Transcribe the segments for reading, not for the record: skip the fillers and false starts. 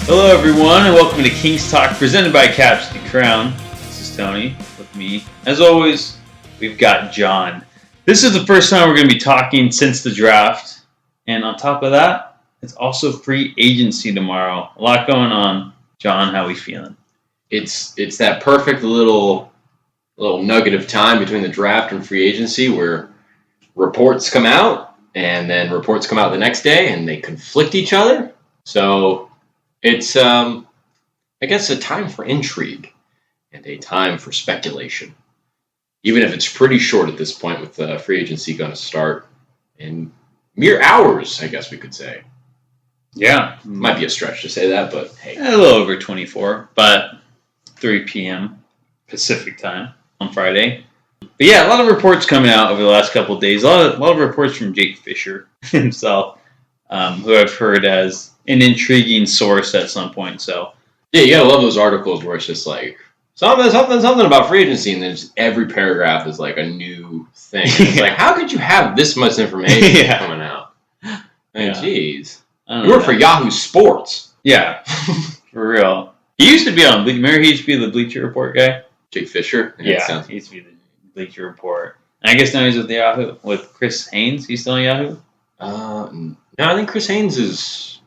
Hello everyone and welcome to Kings Talk presented by Caps the Crown. This is Tony with me. As always, we've got John. This is the first time we're going to be talking since the draft. And on top of that, it's also free agency tomorrow. A lot going on. John, how we feeling? It's that perfect little nugget of time between the draft and free agency where reports come out and then reports come out the next day and they conflict each other. So it's, I guess, a time for intrigue and a time for speculation. Even if it's pretty short at this point with the free agency going to start in mere hours, I guess we could say. Yeah. Might be a stretch to say that, but hey. A little over 24, but 3 p.m. Pacific time on Friday. But yeah, a lot of reports coming out over the last couple of days. A lot of reports from Jake Fisher himself, who I've heard as an intriguing source at some point. So yeah, you gotta love those articles where it's just like something about free agency, and then just every paragraph is like a new thing. It's like, how could you have this much information coming out? Jeez. You work for Yahoo Sports. Yeah, for real. He used to be on. Remember, he used to be the Bleacher Report guy. Jake Fisher. He used to be the Bleacher Report. And I guess now he's with Yahoo with Chris Haynes. He's still on Yahoo. No, I think Chris Haynes is.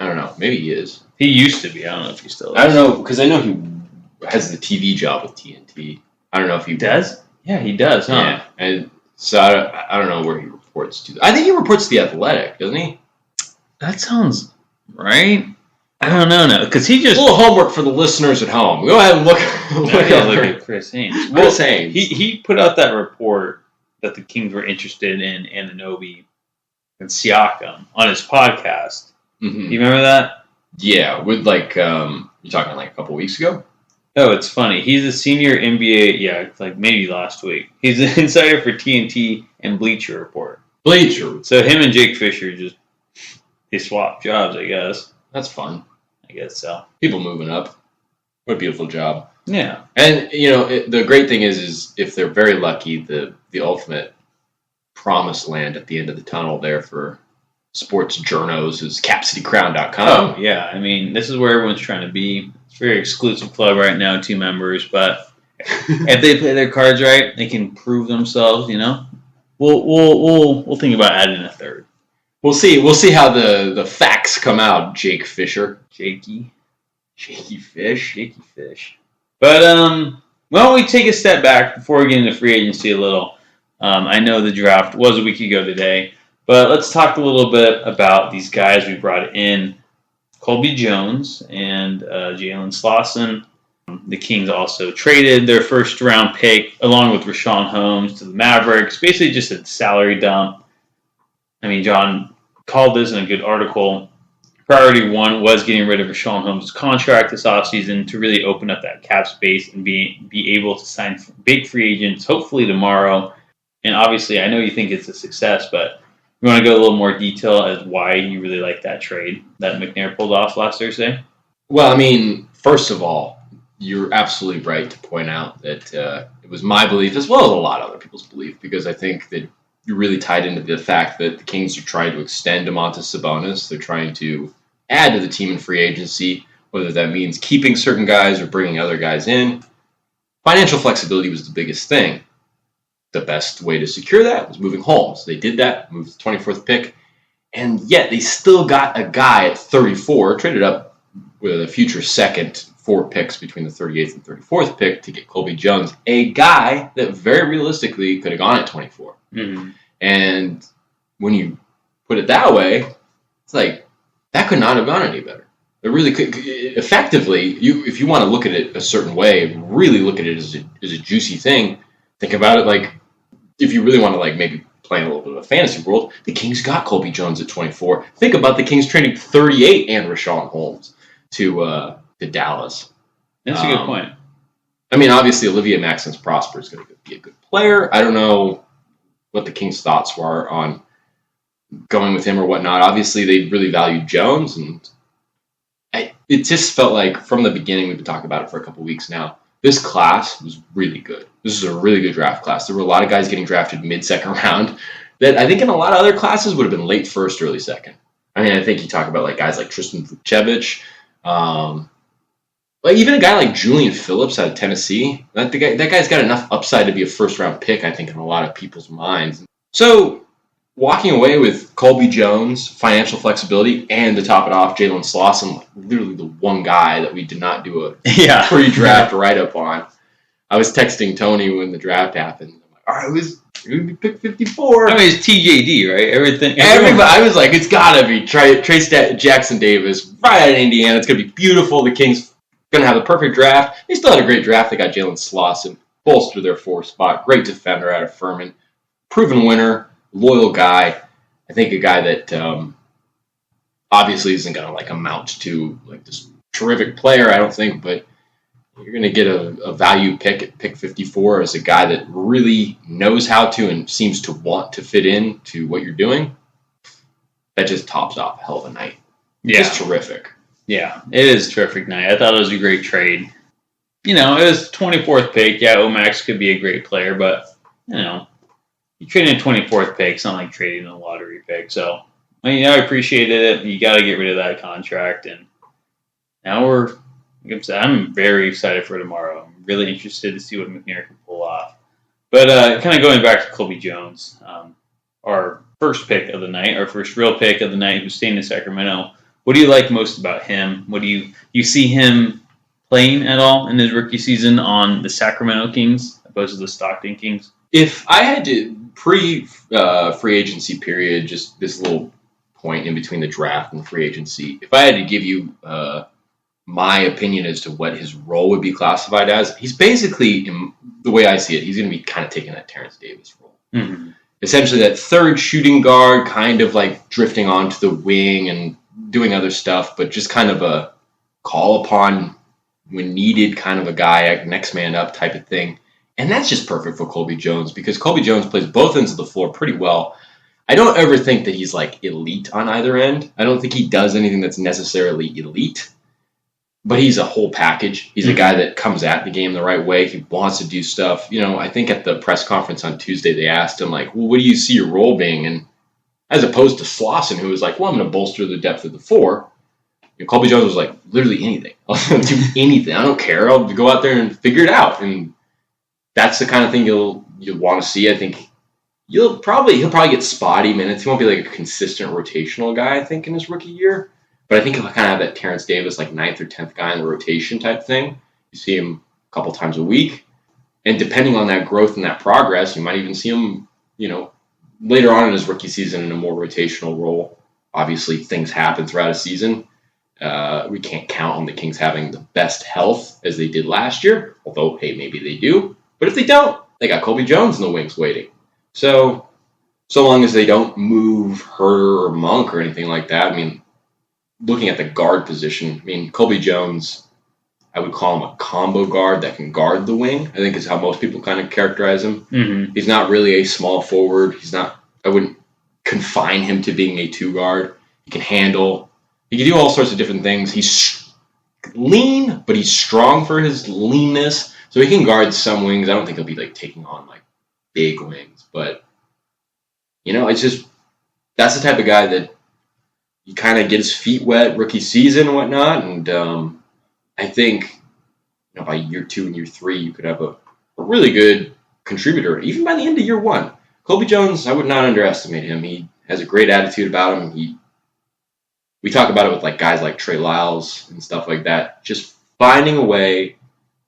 I don't know. Maybe he is. He used to be. I don't know if he still is. I don't know, because I know he has the TV job with TNT. I don't know if he does. Yeah, he does, huh? Yeah. And so I don't know where he reports to. I think he reports to The Athletic, doesn't he? That sounds right. I don't know now, because he just... A little homework for the listeners at home. Go ahead and look at Chris Haynes. Chris Haynes. He put out that report that the Kings were interested in Anunoby and Siakam on his podcast. Mm-hmm. You remember that? Yeah, with you're talking like a couple weeks ago? Oh, it's funny. He's a senior NBA, like maybe last week. He's an insider for TNT and Bleacher Report. So him and Jake Fisher they swapped jobs, I guess. That's fun. I guess so. People moving up. What a beautiful job. Yeah. And, the great thing is if they're very lucky, the ultimate promised land at the end of the tunnel there for sports journos is capcitycrown.com. Oh, yeah. I mean, this is where everyone's trying to be. It's a very exclusive club right now, 2 members, but if they play their cards right, they can prove themselves, We'll think about adding a third. We'll see how the facts come out, Jake Fisher. Jakey Fish. But why don't we take a step back before we get into free agency a little? I know the draft was a week ago today. But let's talk a little bit about these guys we brought in. Colby Jones and Jalen Slauson. The Kings also traded their first-round pick along with Richaun Holmes to the Mavericks. Basically just a salary dump. I mean, John called this in a good article. Priority 1 was getting rid of Richaun Holmes' contract this offseason to really open up that cap space and be able to sign big free agents, hopefully tomorrow. And obviously, I know you think it's a success, but you want to go a little more detail as why you really like that trade that McNair pulled off last Thursday? Well, I mean, first of all, you're absolutely right to point out that it was my belief, as well as a lot of other people's belief, because I think that you're really tied into the fact that the Kings are trying to extend Domantas Sabonis. They're trying to add to the team in free agency, whether that means keeping certain guys or bringing other guys in. Financial flexibility was the biggest thing. The best way to secure that was moving Holmes. They did that, moved the 24th pick, and yet they still got a guy at 34, traded up with a future second, 4 picks between the 38th and 34th pick to get Colby Jones, a guy that very realistically could have gone at 24. Mm-hmm. And when you put it that way, it's like, that could not have gone any better. It really could. Effectively, if you want to look at it a certain way, really look at it as a juicy thing, think about it like, if you really want to maybe play in a little bit of a fantasy world, the Kings got Colby Jones at 24. Think about the Kings trading 38 and Richaun Holmes to Dallas. That's a good point. I mean, obviously, Olivier Maxence Prosper is going to be a good player. I don't know what the Kings' thoughts were on going with him or whatnot. Obviously, they really valued Jones, and it just felt like from the beginning, we've been talking about it for a couple weeks now, this class was really good. This is a really good draft class. There were a lot of guys getting drafted mid-second round that I think in a lot of other classes would have been late first, early second. I mean, I think you talk about guys like Tristan Vukcevic, But even a guy like Julian Phillips out of Tennessee, that guy's got enough upside to be a first-round pick, I think, in a lot of people's minds. So walking away with Colby Jones, financial flexibility, and to top it off, Jalen Slauson, literally the one guy that we did not do a pre-draft write-up on. I was texting Tony when the draft happened. I'm like, all right, it would be pick 54. I mean, it's TJD, right? Everybody. I was like, it's got to be Trace Jackson Davis right out of Indiana. It's going to be beautiful. The Kings going to have the perfect draft. They still had a great draft. They got Jalen Slauson, bolstered their 4th spot. Great defender out of Furman. Proven winner, loyal guy. I think a guy that obviously isn't going to like amount to like this terrific player, I don't think, but you're going to get a value pick at pick 54 as a guy that really knows how to and seems to want to fit in to what you're doing. That just tops off a hell of a night. Yeah. Just terrific. Yeah, it is a terrific night. I thought it was a great trade. You know, it was 24th pick. Yeah, Omax could be a great player, but, you know, you trading a 24th pick. It's not like trading a lottery pick. So, I mean, I appreciated it. You got to get rid of that contract. And now I'm very excited for tomorrow. I'm really interested to see what McNair can pull off. But kind of going back to Colby Jones, our first pick of the night, our first real pick of the night, who's staying in Sacramento. What do you like most about him? What do you see him playing at all in his rookie season on the Sacramento Kings opposed to the Stockton Kings? If I had to free agency period, just this little point in between the draft and the free agency, if I had to give you my opinion as to what his role would be classified as, he's basically, in the way I see it, he's going to be kind of taking that Terrence Davis role. Mm-hmm. Essentially that third shooting guard, kind of like drifting onto the wing and doing other stuff, but just kind of a call upon when needed, kind of a guy, next man up type of thing. And that's just perfect for Colby Jones because Colby Jones plays both ends of the floor pretty well. I don't ever think that he's like elite on either end. I don't think he does anything that's necessarily elite, but he's a whole package. He's a guy that comes at the game the right way. He wants to do stuff. You know, I think at the press conference on Tuesday, they asked him like, well, what do you see your role being? And as opposed to Slauson, who was like, well, I'm going to bolster the depth of the 4. And Colby Jones was like, literally anything. I'll do anything. I don't care. I'll go out there and figure it out. And that's the kind of thing you'll want to see. I think he'll probably get spotty minutes. He won't be like a consistent rotational guy, I think, in his rookie year. But I think he'll kind of have that Terrence Davis, like 9th or 10th guy in the rotation type thing. You see him a couple times a week. And depending on that growth and that progress, you might even see him, you know, later on in his rookie season in a more rotational role. Obviously, things happen throughout a season. We can't count on the Kings having the best health as they did last year, although, hey, maybe they do. But if they don't, they got Colby Jones in the wings waiting. So long as they don't move Herter or Monk or anything like that, I mean, looking at the guard position, I mean, Colby Jones, I would call him a combo guard that can guard the wing, I think is how most people kind of characterize him. Mm-hmm. He's not really a small forward. I wouldn't confine him to being a 2 guard. He can handle. He can do all sorts of different things. He's lean, but he's strong for his leanness. So he can guard some wings. I don't think he'll be like taking on like big wings, but you know, it's just that's the type of guy that you kind of get his feet wet rookie season and whatnot. And I think, you know, by year 2 and year 3, you could have a really good contributor, even by the end of year 1. Colby Jones, I would not underestimate him. He has a great attitude about him. We talk about it with like guys like Trey Lyles and stuff like that. Just finding a way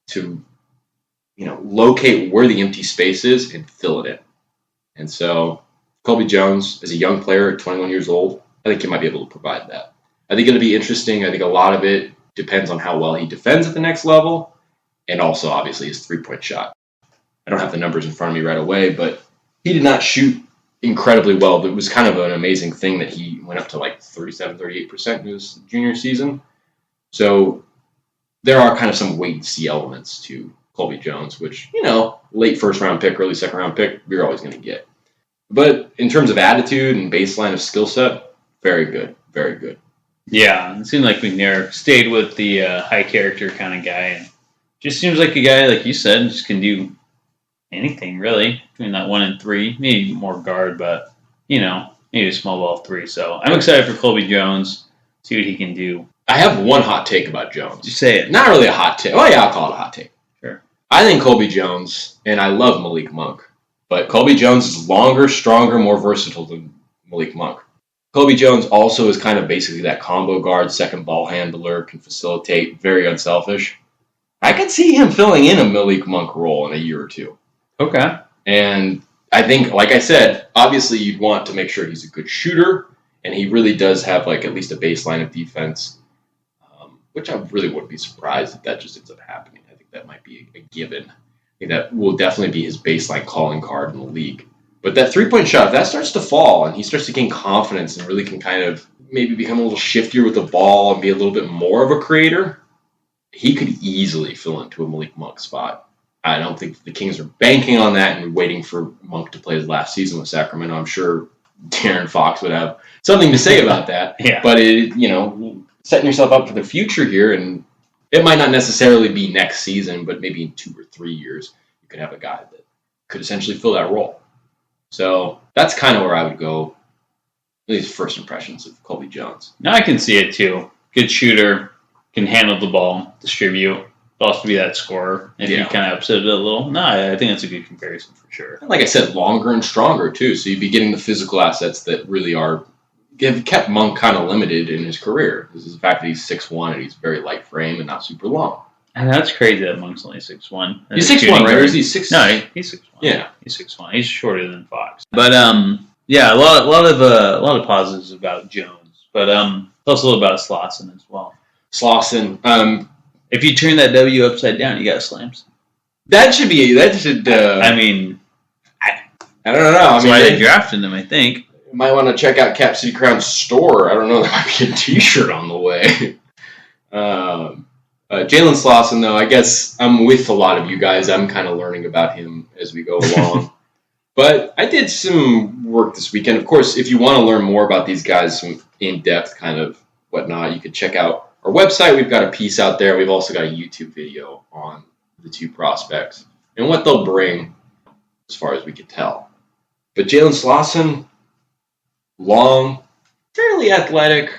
to, you know, locate where the empty space is and fill it in. And so Colby Jones, as a young player at 21 years old, I think he might be able to provide that. I think it'll be interesting. I think a lot of it depends on how well he defends at the next level and also, obviously, his 3-point shot. I don't have the numbers in front of me right away, but he did not shoot incredibly well. It was kind of an amazing thing that he went up to like 37, 38% in his junior season. So there are kind of some wait-and-see elements to Colby Jones, which, you know, late first-round pick, early second-round pick, you're always going to get. But in terms of attitude and baseline of skill set, very good, very good. Yeah, it seemed like McNair stayed with the high-character kind of guy. And just seems like a guy, like you said, just can do anything, really, between that 1 and 3. Maybe more guard, but, you know, maybe a small ball 3. So I'm excited for Colby Jones, see what he can do. I have one hot take about Jones. You say it. Not really a hot take. Oh, yeah, I'll call it a hot take. Sure. I think Colby Jones, and I love Malik Monk, but Colby Jones is longer, stronger, more versatile than Malik Monk. Colby Jones also is kind of basically that combo guard, second ball handler, can facilitate, very unselfish. I could see him filling in a Malik Monk role in a year or two. Okay. And I think, like I said, obviously you'd want to make sure he's a good shooter, and he really does have like at least a baseline of defense, which I really wouldn't be surprised if that just ends up happening. I think that might be a given. I think that will definitely be his baseline calling card in the league. But that three-point shot, if that starts to fall and he starts to gain confidence and really can kind of maybe become a little shiftier with the ball and be a little bit more of a creator, he could easily fill into a Malik Monk spot. I don't think the Kings are banking on that and waiting for Monk to play his last season with Sacramento. I'm sure Darren Fox would have something to say about that. Yeah. But, setting yourself up for the future here, and it might not necessarily be next season, but maybe in 2 or 3 years, you could have a guy that could essentially fill that role. So that's kind of where I would go, at least first impressions of Colby Jones. No, I can see it too. Good shooter, can handle the ball, distribute, but also be that scorer. If you kind of upset it a little. No, I think that's a good comparison for sure. And like I said, longer and stronger too. So you'd be getting the physical assets that really have kept Monk kind of limited in his career. This is the fact that he's 6'1" and he's very light frame and not super long. And that's crazy that Monk's only 6'1". He's 6'1", right? Or is he 6'? No, he's 6'1". Yeah, he's 6'1". He's shorter than Fox. But yeah, a lot of positives about Jones. But also a little about Slauson as well. Slauson. If you turn that W upside down, you got slams. That should. I mean, I don't know. That's why they drafted him, I think. You might want to check out Cap City Crown's store. I don't know. There might be a T-shirt on the way. Jalen Slauson, though, I guess I'm with a lot of you guys. I'm kind of learning about him as we go along. But I did some work this weekend. Of course, if you want to learn more about these guys, some in-depth kind of whatnot, you could check out our website. We've got a piece out there. We've also got a YouTube video on the 2 prospects and what they'll bring as far as we can tell. But Jalen Slauson, long, fairly athletic,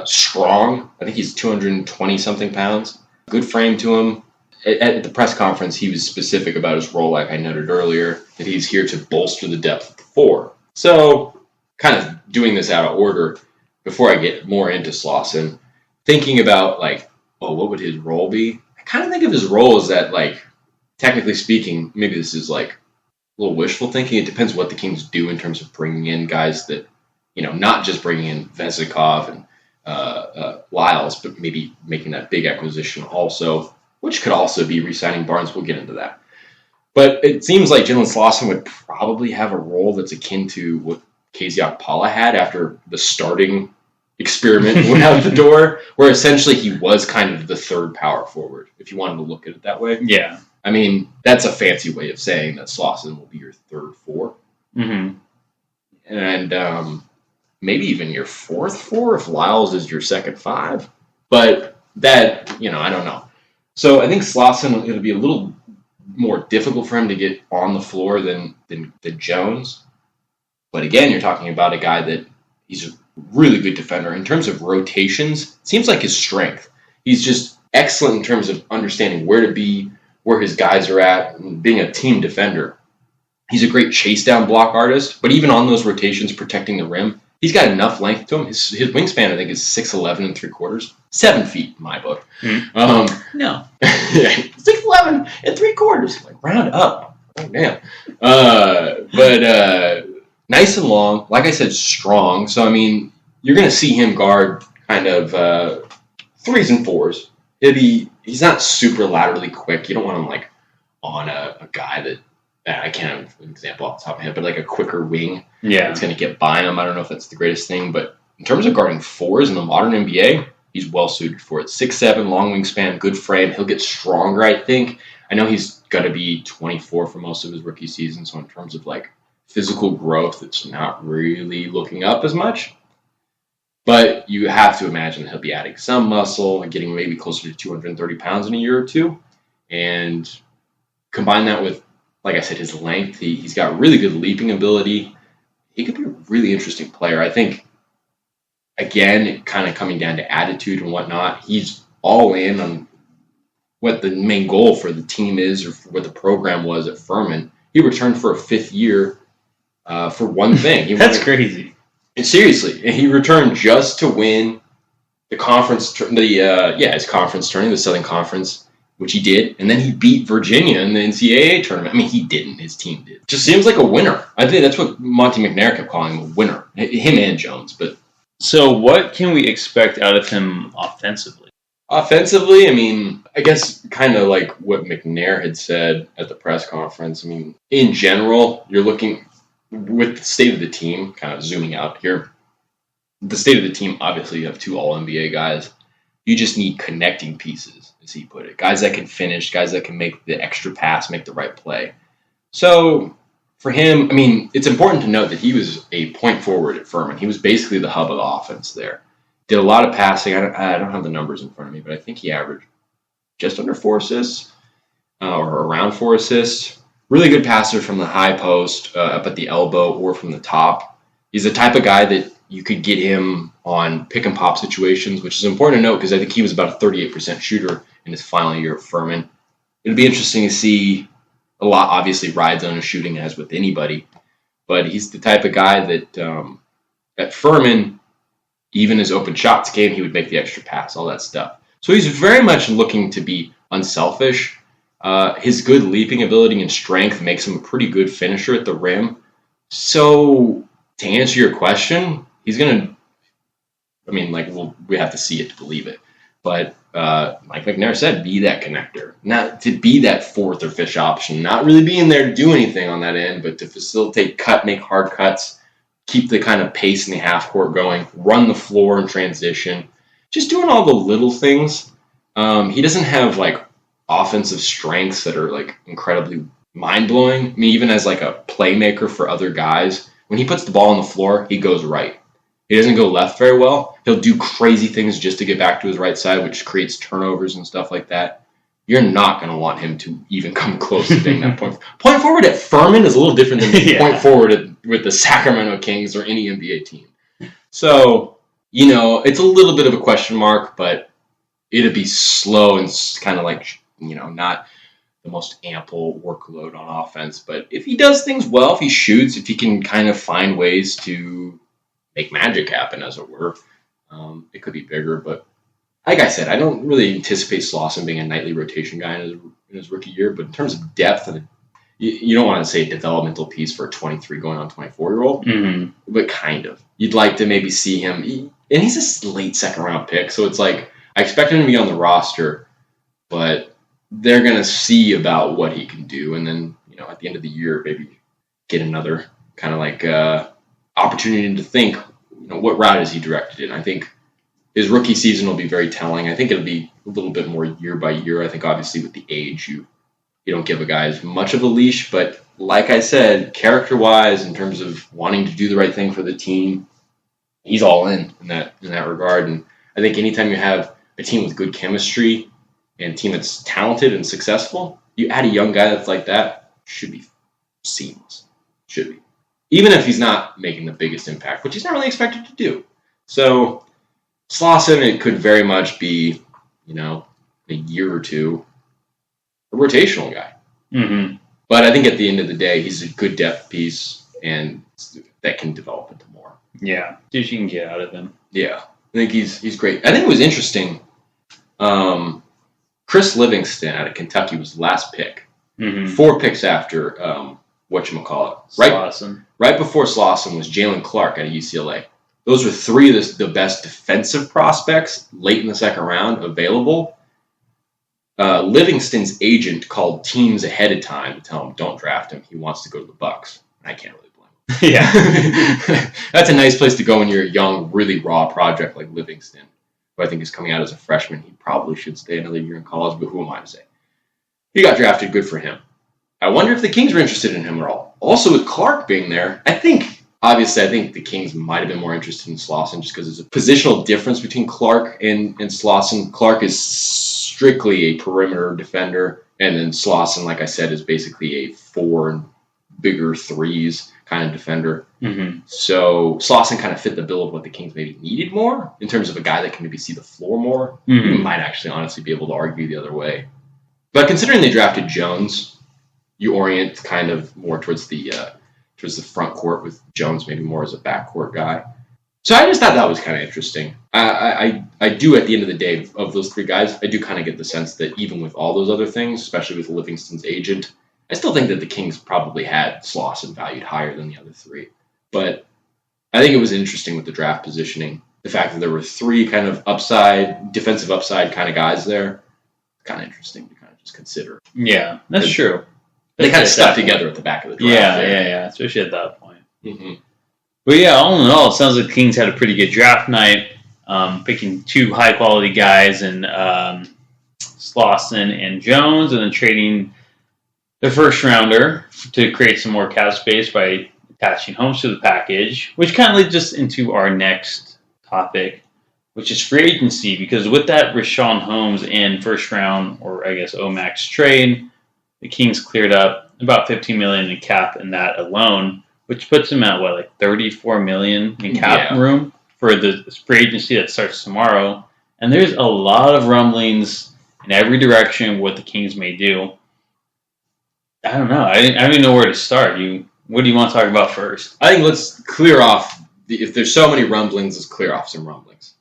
strong. I think he's 220-something pounds. Good frame to him. At the press conference, he was specific about his role, like I noted earlier, that he's here to bolster the depth of the 4. So, kind of doing this out of order, before I get more into Slauson, thinking about, what would his role be? I kind of think of his role as that, technically speaking, maybe this is, a little wishful thinking. It depends what the Kings do in terms of bringing in guys that, not just bringing in Vesikov and Lyles, but maybe making that big acquisition also, which could also be re-signing Barnes. We'll get into that. But it seems like Jalen Slauson would probably have a role that's akin to what KZ Okpala had after the starting experiment went out the door, where essentially he was kind of the third power forward, if you wanted to look at it that way. Yeah. I mean, that's a fancy way of saying that Slauson will be your third 4. Mm-hmm. And maybe even your fourth 4 if Lyles is your second 5. But that, I don't know. So I think Slauson, it'll be a little more difficult for him to get on the floor than Jones. But again, you're talking about a guy that he's a really good defender. In terms of rotations, it seems like his strength. He's just excellent in terms of understanding where to be, where his guys are at, and being a team defender. He's a great chase down block artist, but even on those rotations, protecting the rim, he's got enough length to him. His wingspan, I think, is 6'11 3/4, 7 feet in my book. No, 6'11 3/4, round up. Oh damn! But nice and long. Like I said, strong. So I mean, you're going to see him guard kind of 3s and 4s. He's not super laterally quick. You don't want him on a guy that. I can't have an example off the top of my head, but a quicker wing. Yeah. It's going to get by him. I don't know if that's the greatest thing, but in terms of guarding 4s in the modern NBA, he's well suited for it. 6'7", long wingspan, good frame. He'll get stronger, I think. I know he's going to be 24 for most of his rookie season, so in terms of physical growth, it's not really looking up as much. But you have to imagine that he'll be adding some muscle and getting maybe closer to 230 pounds in a year or two. And combine that with, like I said, his length. He's got really good leaping ability. He could be a really interesting player. I think again, kind of coming down to attitude and whatnot. He's all in on what the main goal for the team is or for what the program was at Furman. He returned for a 5th year for one thing. That's crazy. And seriously, and he returned just to win the conference, his conference tourney, the Southern Conference, which he did, and then he beat Virginia in the NCAA tournament. I mean, he didn't; his team did. Just seems like a winner. I think that's what Monty McNair kept calling him, a winner. Him and Jones, but. So, what can we expect out of him offensively? Offensively, I mean, I guess kind of like what McNair had said at the press conference. I mean, in general, you're looking with the state of the team, kind of zooming out here. The state of the team, obviously, you have 2 All-NBA guys. You just need connecting pieces, as he put it. Guys that can finish, guys that can make the extra pass, make the right play. So, for him, I mean, it's important to note that he was a point forward at Furman. He was basically the hub of the offense there. Did a lot of passing. I don't have the numbers in front of me, but I think he averaged just under 4 assists or around 4 assists. Really good passer from the high post, up at the elbow, or from the top. He's the type of guy that you could get him on pick and pop situations, which is important to note because I think he was about a 38% shooter in his final year at Furman. It'll be interesting to see a lot. Obviously, rides on his shooting as with anybody, but he's the type of guy that at Furman, even his open shots game, he would make the extra pass, all that stuff. So he's very much looking to be unselfish. His good leaping ability and strength makes him a pretty good finisher at the rim. So to answer your question, he's going to, I mean, like, we have to see it to believe it. But like McNair said, be that connector. Not to be that 4th or 5th option. Not really being there to do anything on that end, but to facilitate, make hard cuts, keep the kind of pace in the half court going, run the floor in transition. Just doing all the little things. He doesn't have, like, offensive strengths that are, like, incredibly mind-blowing. I mean, even as, like, a playmaker for other guys, when he puts the ball on the floor, he goes right. He doesn't go left very well. He'll do crazy things just to get back to his right side, which creates turnovers and stuff like that. You're not going to want him to even come close to being that point. Point forward at Furman is a little different than point forward with the Sacramento Kings or any NBA team. So, you know, it's a little bit of a question mark, but it'd be slow and kind of like, you know, not the most ample workload on offense. But if he does things well, if he shoots, if he can kind of find ways to make magic happen, as it were, it could be bigger. But like I said, I don't really anticipate Slauson being a nightly rotation guy in his rookie year. But in terms of depth, and you don't want to say developmental piece for a 23 going on 24-year-old, but kind of. You'd like to maybe see him, and he's a late 2nd round pick, so it's like I expect him to be on the roster, but they're going to see about what he can do, and then, you know, at the end of the year, maybe get another kind of like opportunity to think, you know, what route is he directed in. I think his rookie season will be very telling. I think it'll be a little bit more year by year. I think obviously with the age, you don't give a guy as much of a leash, but like I said, character-wise, in terms of wanting to do the right thing for the team, he's all in that regard. And I think anytime you have a team with good chemistry and a team that's talented and successful, you add a young guy that's like that, should be seamless. Should be. Even if he's not making the biggest impact, which he's not really expected to do. So Slauson, it could very much be, you know, a year or two, a rotational guy. Mm-hmm. But I think at the end of the day, he's a good depth piece, and that can develop into more. Yeah, just you can get out of him. Yeah, I think he's great. I think it was interesting. Chris Livingston out of Kentucky was the last pick. 4 picks after whatchamacallit. Right before Slauson was Jalen Clark out of UCLA. Those were 3 of the best defensive prospects late in the 2nd round available. Livingston's agent called teams ahead of time to tell him, don't draft him. He wants to go to the Bucks. I can't really blame him. Yeah. That's a nice place to go when you're a young, really raw project like Livingston, who I think is coming out as a freshman. He probably should stay another year in college, but who am I to say? He got drafted. Good for him. I wonder if the Kings were interested in him at all. Also, with Clark being there, I think the Kings might have been more interested in Slauson just because there's a positional difference between Clark and Slauson. Clark is strictly a perimeter defender, and then Slauson, like I said, is basically a 4 and bigger threes. kind of defender. Mm-hmm. So Slauson kind of fit the bill of what the Kings maybe needed more in terms of a guy that can maybe see the floor more. Mm-hmm. You might actually honestly be able to argue the other way. But considering they drafted Jones, you orient kind of more towards the front court with Jones maybe more as a backcourt guy. So I just thought that was kind of interesting. I do, at the end of the day, of those three guys, I do kind of get the sense that even with all those other things, especially with Livingston's agent, I still think that the Kings probably had Slauson valued higher than the other three. But I think it was interesting with the draft positioning. The fact that there were three kind of defensive upside kind of guys there, kind of interesting to kind of just consider. Yeah, that's true. They kind of stuck together at the back of the draft. Yeah, especially at that point. Mm-hmm. But yeah, all in all, it sounds like the Kings had a pretty good draft night, picking two high-quality guys in Slauson and Jones, and then trading the first-rounder to create some more cap space by attaching Holmes to the package, which kind of leads us into our next topic, which is free agency, because with that Richaun Holmes and first-round, or I guess Omax trade, the Kings cleared up about $15 million in cap in that alone, which puts them at like $34 million in cap room for the free agency that starts tomorrow. And there's a lot of rumblings in every direction what the Kings may do. I don't know. I don't even know where to start. What do you want to talk about first? I think let's clear off. If there's so many rumblings, let's clear off some rumblings.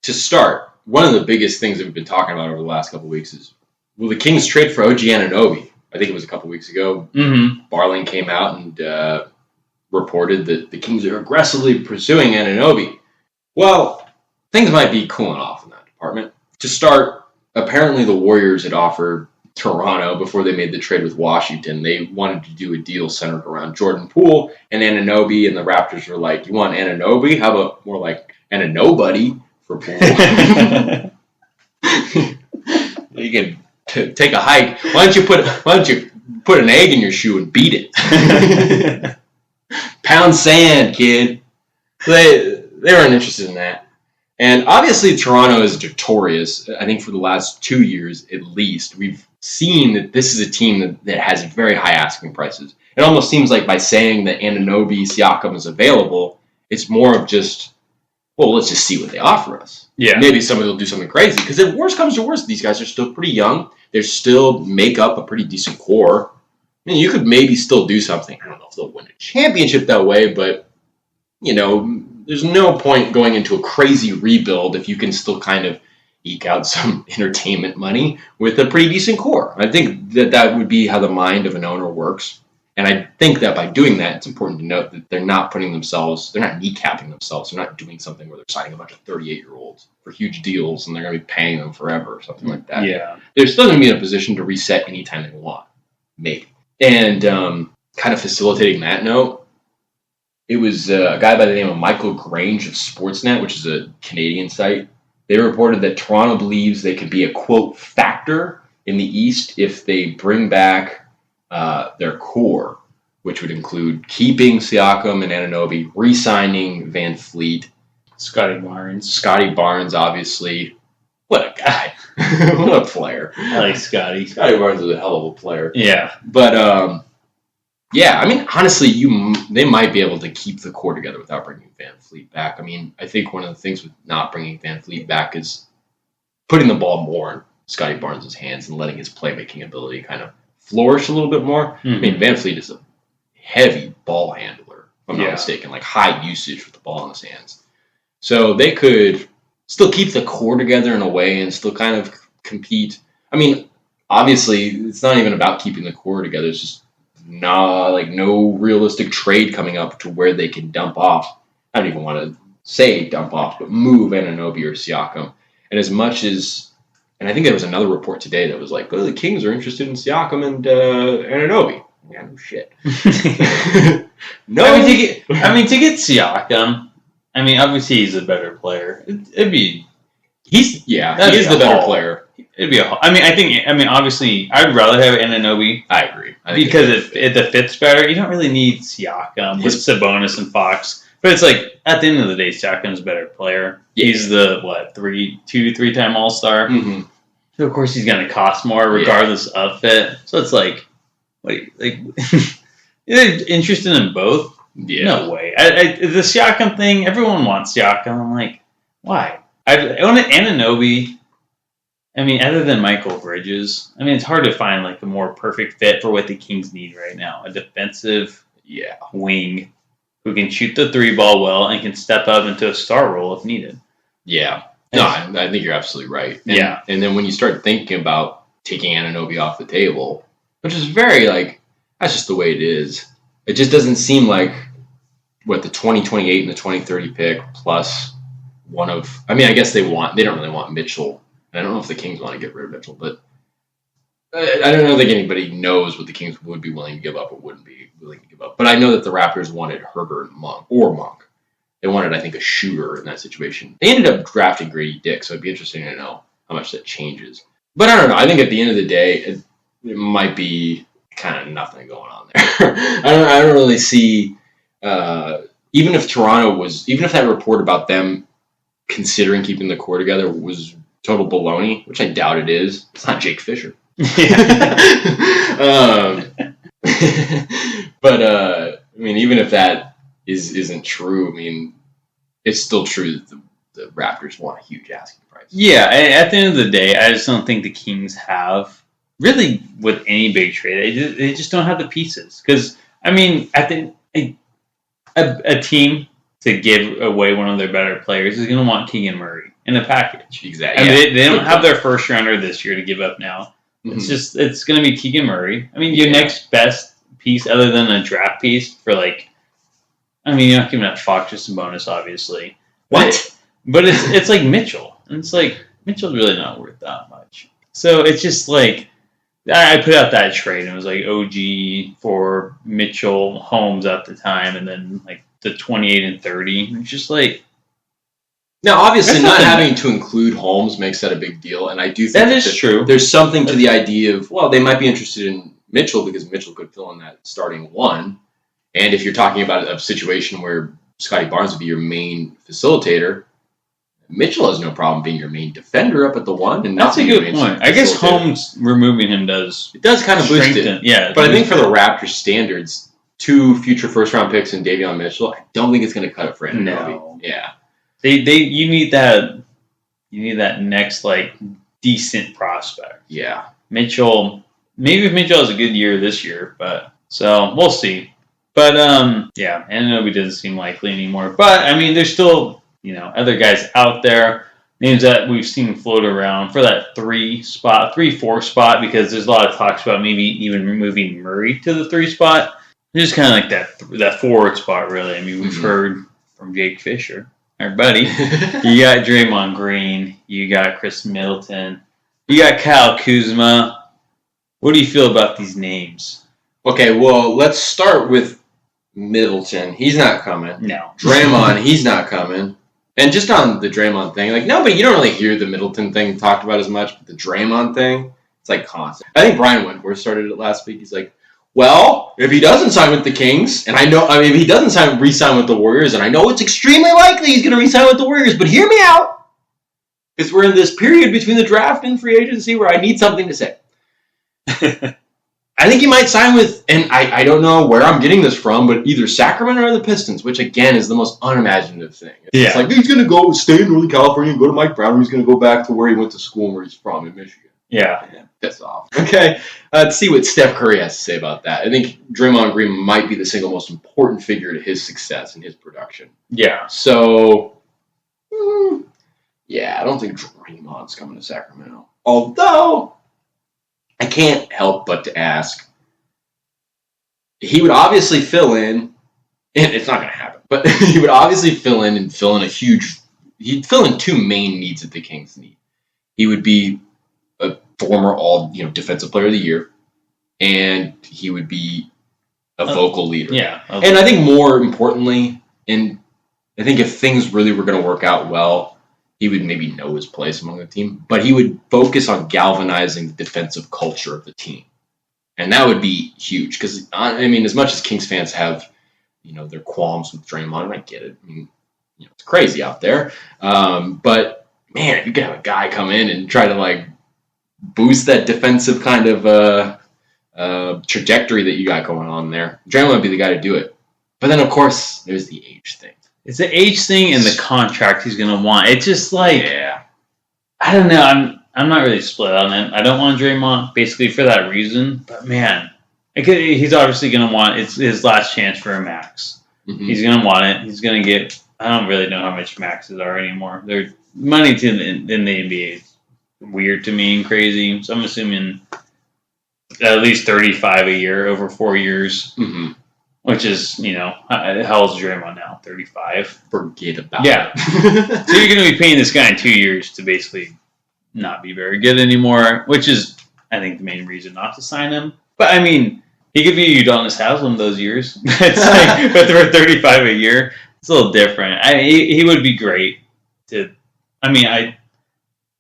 To start, one of the biggest things that we've been talking about over the last couple of weeks is, will the Kings trade for OG Anunoby? I think it was a couple of weeks ago. Mm-hmm. Barling came out and reported that the Kings are aggressively pursuing Anunoby. Well, things might be cooling off in that department. To start, apparently the Warriors had offered Toronto, before they made the trade with Washington, they wanted to do a deal centered around Jordan Poole and Anunoby, and the Raptors were like, you want Anunoby? How about more like Anunobody for Poole? You can take a hike. Why don't you put an egg in your shoe and beat it? Pound sand, kid. So they weren't interested in that. And obviously Toronto is notorious. I think for the last 2 years at least, we've seen that this is a team that has very high asking prices. It almost seems like by saying that Anunoby, Siakam is available, it's more of just, well, let's just see what they offer us. Yeah. Maybe somebody will do something crazy. Because if worst comes to worst, these guys are still pretty young. They still make up a pretty decent core. I mean, you could maybe still do something. I don't know if they'll win a championship that way, but, there's no point going into a crazy rebuild if you can still kind of eke out some entertainment money with a pretty decent core. I think that would be how the mind of an owner works. And I think that by doing that, it's important to note that they're not kneecapping themselves. They're not doing something where they're signing a bunch of 38-year-olds for huge deals and they're going to be paying them forever or something like that. Yeah. They're still going to be in a position to reset anytime they want. Maybe. And kind of facilitating that note, it was a guy by the name of Michael Grange of Sportsnet, which is a Canadian site. They reported that Toronto believes they could be a, quote, factor in the East if they bring back their core, which would include keeping Siakam and Anunoby, re-signing Van Fleet. Scotty Barnes, obviously. What a guy. What a player. I like Scotty. Scotty Barnes is a hell of a player. Yeah. But, yeah, I mean, honestly, they might be able to keep the core together without bringing Van Fleet back. I mean, I think one of the things with not bringing Van Fleet back is putting the ball more in Scotty Barnes' hands and letting his playmaking ability kind of flourish a little bit more. Mm-hmm. I mean, Van Fleet is a heavy ball handler, if I'm not mistaken, like high usage with the ball in his hands. So they could still keep the core together in a way and still kind of compete. I mean, obviously, it's not even about keeping the core together. It's just no realistic trade coming up to where they can dump off. I don't even want to say dump off, but move Anunoby or Siakam. And as much as, and I think there was another report today that was like, oh, the Kings are interested in Siakam and Anunoby. Yeah, no shit. No. I mean, to get Siakam, I mean, obviously he's a better player. He is the better player. It'd be obviously, I'd rather have Anunoby. I agree. Because it fits better. You don't really need Siakam with Sabonis and Fox. But it's like, at the end of the day, Siakam's a better player. Yeah. He's the, 2-3-time All-Star. Mm-hmm. So, of course, he's going to cost more regardless of fit. So it's like, you're interested in both. Yeah. No way. The Siakam thing, everyone wants Siakam. I'm like, why? I own an Anunoby. I mean, other than Michael Bridges, I mean, it's hard to find like a more perfect fit for what the Kings need right now. A defensive wing who can shoot the three ball well and can step up into a star role if needed. Yeah. No, I think you're absolutely right. And, and then when you start thinking about taking Anunoby off the table, which is very like, that's just the way it is. It just doesn't seem like the 2028 and the 2030 pick plus one of, I mean, I guess they don't really want Mitchell. And I don't know if the Kings want to get rid of Mitchell, but I don't think anybody knows what the Kings would be willing to give up or wouldn't be willing to give up. But I know that the Raptors wanted Herbert and Monk. They wanted, I think, a shooter in that situation. They ended up drafting Grady Dick, so it'd be interesting to know how much that changes. But I don't know. I think at the end of the day, it might be kind of nothing going on there. I don't really see, even if that report about them considering keeping the core together was total baloney, which I doubt it is. It's not Jake Fisher. But I mean, even if that isn't true, I mean, it's still true that the Raptors want a huge asking price. Yeah, at the end of the day, I just don't think the Kings have really with any big trade. They just don't have the pieces. Because I mean, a team to give away one of their better players is going to want Keegan Murray in a package. Exactly. I mean, they don't have their first rounder this year to give up now. Mm-hmm. It's going to be Keegan Murray. I mean, your next best piece other than a draft piece for like, I mean, you're not giving up Fox just a bonus, obviously. What? But it's like Mitchell. And it's like, Mitchell's really not worth that much. So it's just like, I put out that trade and it was like OG for Mitchell, Holmes at the time, and then like the 28 and 30. It's just like, now, obviously, not having to include Holmes makes that a big deal, and I do think that is true. There's something to the idea of, well, they might be interested in Mitchell because Mitchell could fill in that starting one, and if you're talking about a situation where Scotty Barnes would be your main facilitator, Mitchell has no problem being your main defender up at the one. And that's a good point. I guess Holmes removing him does kind of boost it. Yeah, but I think for the Raptors standards, 2 future first-round picks and Davion Mitchell, I don't think it's going to cut it for Anunoby. No. Yeah. You need that next like decent prospect. Yeah. Mitchell, maybe if Mitchell has a good year this year, but so we'll see. But yeah, Anunoby doesn't seem likely anymore. But I mean, there's still other guys out there, names that we've seen float around for that 3-4 spot, because there's a lot of talks about maybe even moving Murray to the 3 spot. It's just kind of like that forward spot, really. I mean, we've heard from Jake Fisher, our buddy. You got Draymond Green. You got Chris Middleton. You got Kyle Kuzma. What do you feel about these names? Okay, well, let's start with Middleton. He's not coming. No. Draymond, he's not coming. And just on the Draymond thing, like, nobody, you don't really hear the Middleton thing talked about as much, but the Draymond thing, it's like constant. I think Brian Wentworth started it last week. He's like, well, if he doesn't sign with the Kings, and if he doesn't re-sign with the Warriors, and I know it's extremely likely he's going to re-sign with the Warriors, but hear me out, because we're in this period between the draft and free agency where I need something to say. I think he might sign with, and I don't know where I'm getting this from, but either Sacramento or the Pistons, which again is the most unimaginative thing. It's like he's going to stay in Northern California and go to Mike Brown, or he's going to go back to where he went to school and where he's from in Michigan. Yeah. That's off. Okay, let's see what Steph Curry has to say about that. I think Draymond Green might be the single most important figure to his success and his production. Yeah. So, yeah, I don't think Draymond's coming to Sacramento. Although, I can't help but to ask, he would obviously fill in, and it's not going to happen, but he would obviously fill in he'd fill in 2 main needs that the Kings need. He would be a former defensive player of the year, and he would be a vocal leader. Yeah. And I think more importantly, and I think if things really were going to work out well, he would maybe know his place among the team, but he would focus on galvanizing the defensive culture of the team. And that would be huge, because, I mean, as much as Kings fans have, their qualms with Draymond, I get it. I mean, it's crazy out there. But, man, if you could have a guy come in and try to, boost that defensive kind of trajectory that you got going on there, Draymond would be the guy to do it. But then, of course, there's the age thing. It's the age thing and the contract he's going to want. It's just like, Yeah. I don't know. I'm not really split on it. I don't want Draymond basically for that reason. But man, he's obviously going to want it's his last chance for a max. Mm-hmm. He's going to want it. He's going to get. I don't really know how much maxes are anymore. They're money in the NBA is weird to me and crazy. So I'm assuming at least 35 a year over 4 years, which is how old's Draymond now? 35. Forget about it. So you're going to be paying this guy in 2 years to basically not be very good anymore, which is I think the main reason not to sign him. But I mean, he could be Udonis Haslem those years. It's like, but for 35 a year, it's a little different. He would be great to. I mean, I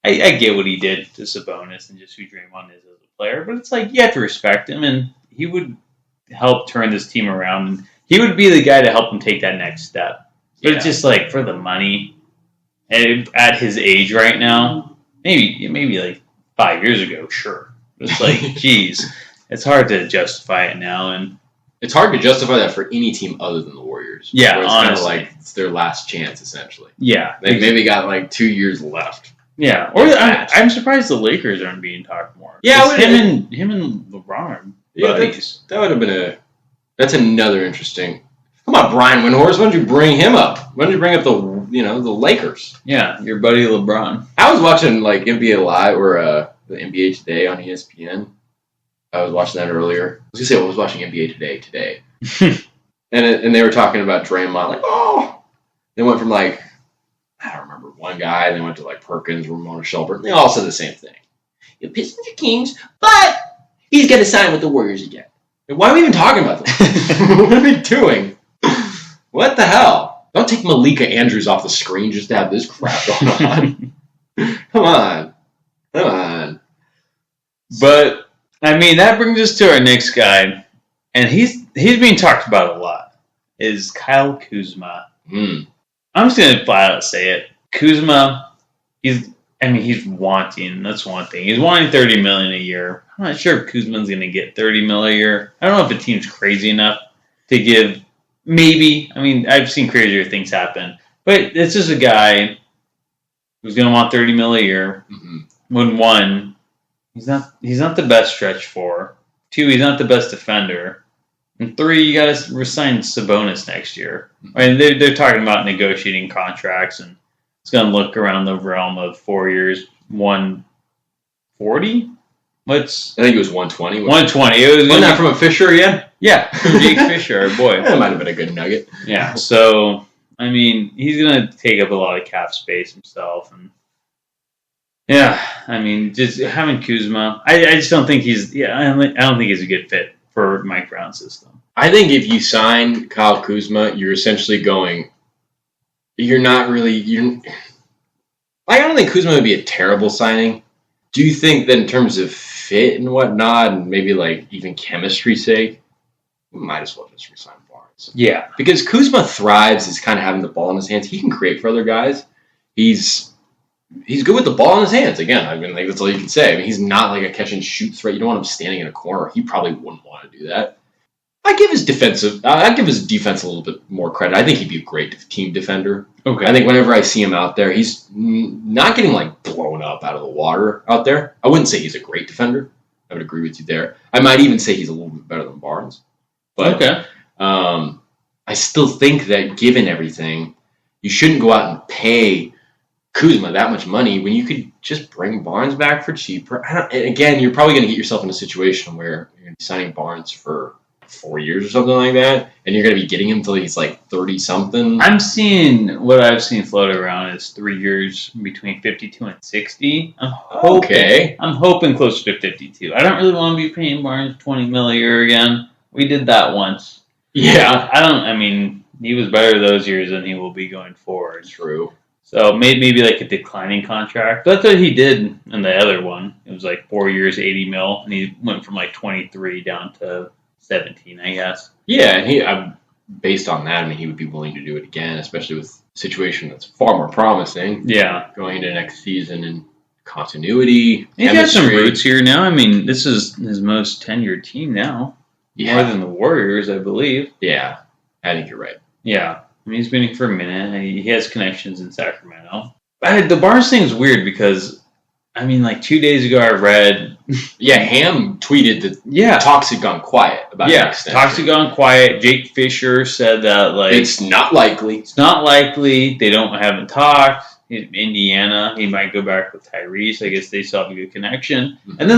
get what he did to Sabonis and just who Draymond is as a player, but it's like you have to respect him, and he would help turn this team around. And he would be the guy to help him take that next step. But it's just like for the money, and at his age right now, maybe like 5 years ago, sure. It's like, geez, it's hard to justify it now, and it's hard to justify that for any team other than the Warriors. Yeah, it's honestly, kind of like it's their last chance essentially. Yeah, they maybe got like 2 years left. Yeah, or I'm surprised the Lakers aren't being talked more. Yeah, him and LeBron are buddies. That would have been that's another interesting. Come on, Brian Windhorst, why don't you bring him up? Why don't you bring up the Lakers? Yeah, your buddy LeBron. I was watching like NBA Live or the NBA Today on ESPN. I was watching that earlier. I was gonna say I was watching NBA today, and they were talking about Draymond. Like, they went from like I don't remember one guy. They went to like Perkins, Ramona Shelburne. They all said the same thing. The Pistons are kings, but he's gonna sign with the Warriors again. Why are we even talking about this? What are we doing? What the hell? Don't take Malika Andrews off the screen just to have this crap going on. Come on. But I mean, that brings us to our next guy, and he's being talked about a lot. Is Kyle Kuzma? I'm just gonna flat out say it. Kuzma, he's wanting. That's one thing. He's wanting $30 million a year. I'm not sure if Kuzma's gonna get $30 million a year. I don't know if a team's crazy enough to give. Maybe. I mean, I've seen crazier things happen, but this is a guy who's gonna want $30 million a year. When one, he's not the best stretch four. Two, he's not the best defender. And three, you got to resign Sabonis next year. I mean, they're talking about negotiating contracts, and it's going to look around the realm of 4 years, 140. I think it was 120. 120. Wasn't that from a Fisher again? Yeah, from Jake Fisher, our boy. That might have been a good nugget. Yeah. So I mean, he's going to take up a lot of cap space himself, and yeah, I mean, just having Kuzma, I just don't think he's. Yeah, I don't think he's a good fit for Mike Brown's system. I think if you sign Kyle Kuzma, you're essentially going. You're not really. I don't think Kuzma would be a terrible signing. Do you think that in terms of fit and whatnot, and maybe like even chemistry's sake, you might as well just resign Barnes? Yeah, because Kuzma thrives is kind of having the ball in his hands. He can create for other guys. He's good with the ball in his hands. Again, I mean, like that's all you can say. I mean, he's not like a catch and shoot threat. You don't want him standing in a corner. He probably wouldn't want to do that. I give his defense a little bit more credit. I think he'd be a great team defender. Okay. I think whenever I see him out there, he's not getting like blown up out of the water out there. I wouldn't say he's a great defender. I would agree with you there. I might even say he's a little bit better than Barnes. But okay. I still think that given everything, you shouldn't go out and pay Kuzma that much money when you could just bring Barnes back for cheaper. Again, you're probably going to get yourself in a situation where you're going to be signing Barnes for 4 years or something like that, and you're going to be getting him until he's like 30-something. What I've seen float around is 3 years between 52 and 60. I'm hoping closer to 52. I don't really want to be paying Barnes $20 million a year again. We did that once. Yeah. I mean, he was better those years than he will be going forward. True. So maybe like a declining contract. But that's what he did in the other one. It was like 4 years, $80 million, and he went from like 23 down to 17, I guess. Yeah, and based on that, I mean, he would be willing to do it again, especially with a situation that's far more promising. Yeah. Going into next season and continuity. He's got some roots here now. I mean, this is his most tenured team now. Yeah. More than the Warriors, I believe. Yeah. I think you're right. Yeah. I mean, he's been here for a minute. He has connections in Sacramento. The Barnes thing is weird because, I mean, like 2 days ago I read... Yeah, Ham tweeted that talks had gone quiet about an extension. Talks had gone quiet. Jake Fisher said that, like... It's not likely. It's not likely. They haven't talked. Indiana, he might go back with Tyrese. I guess they still have a good connection. Mm-hmm. And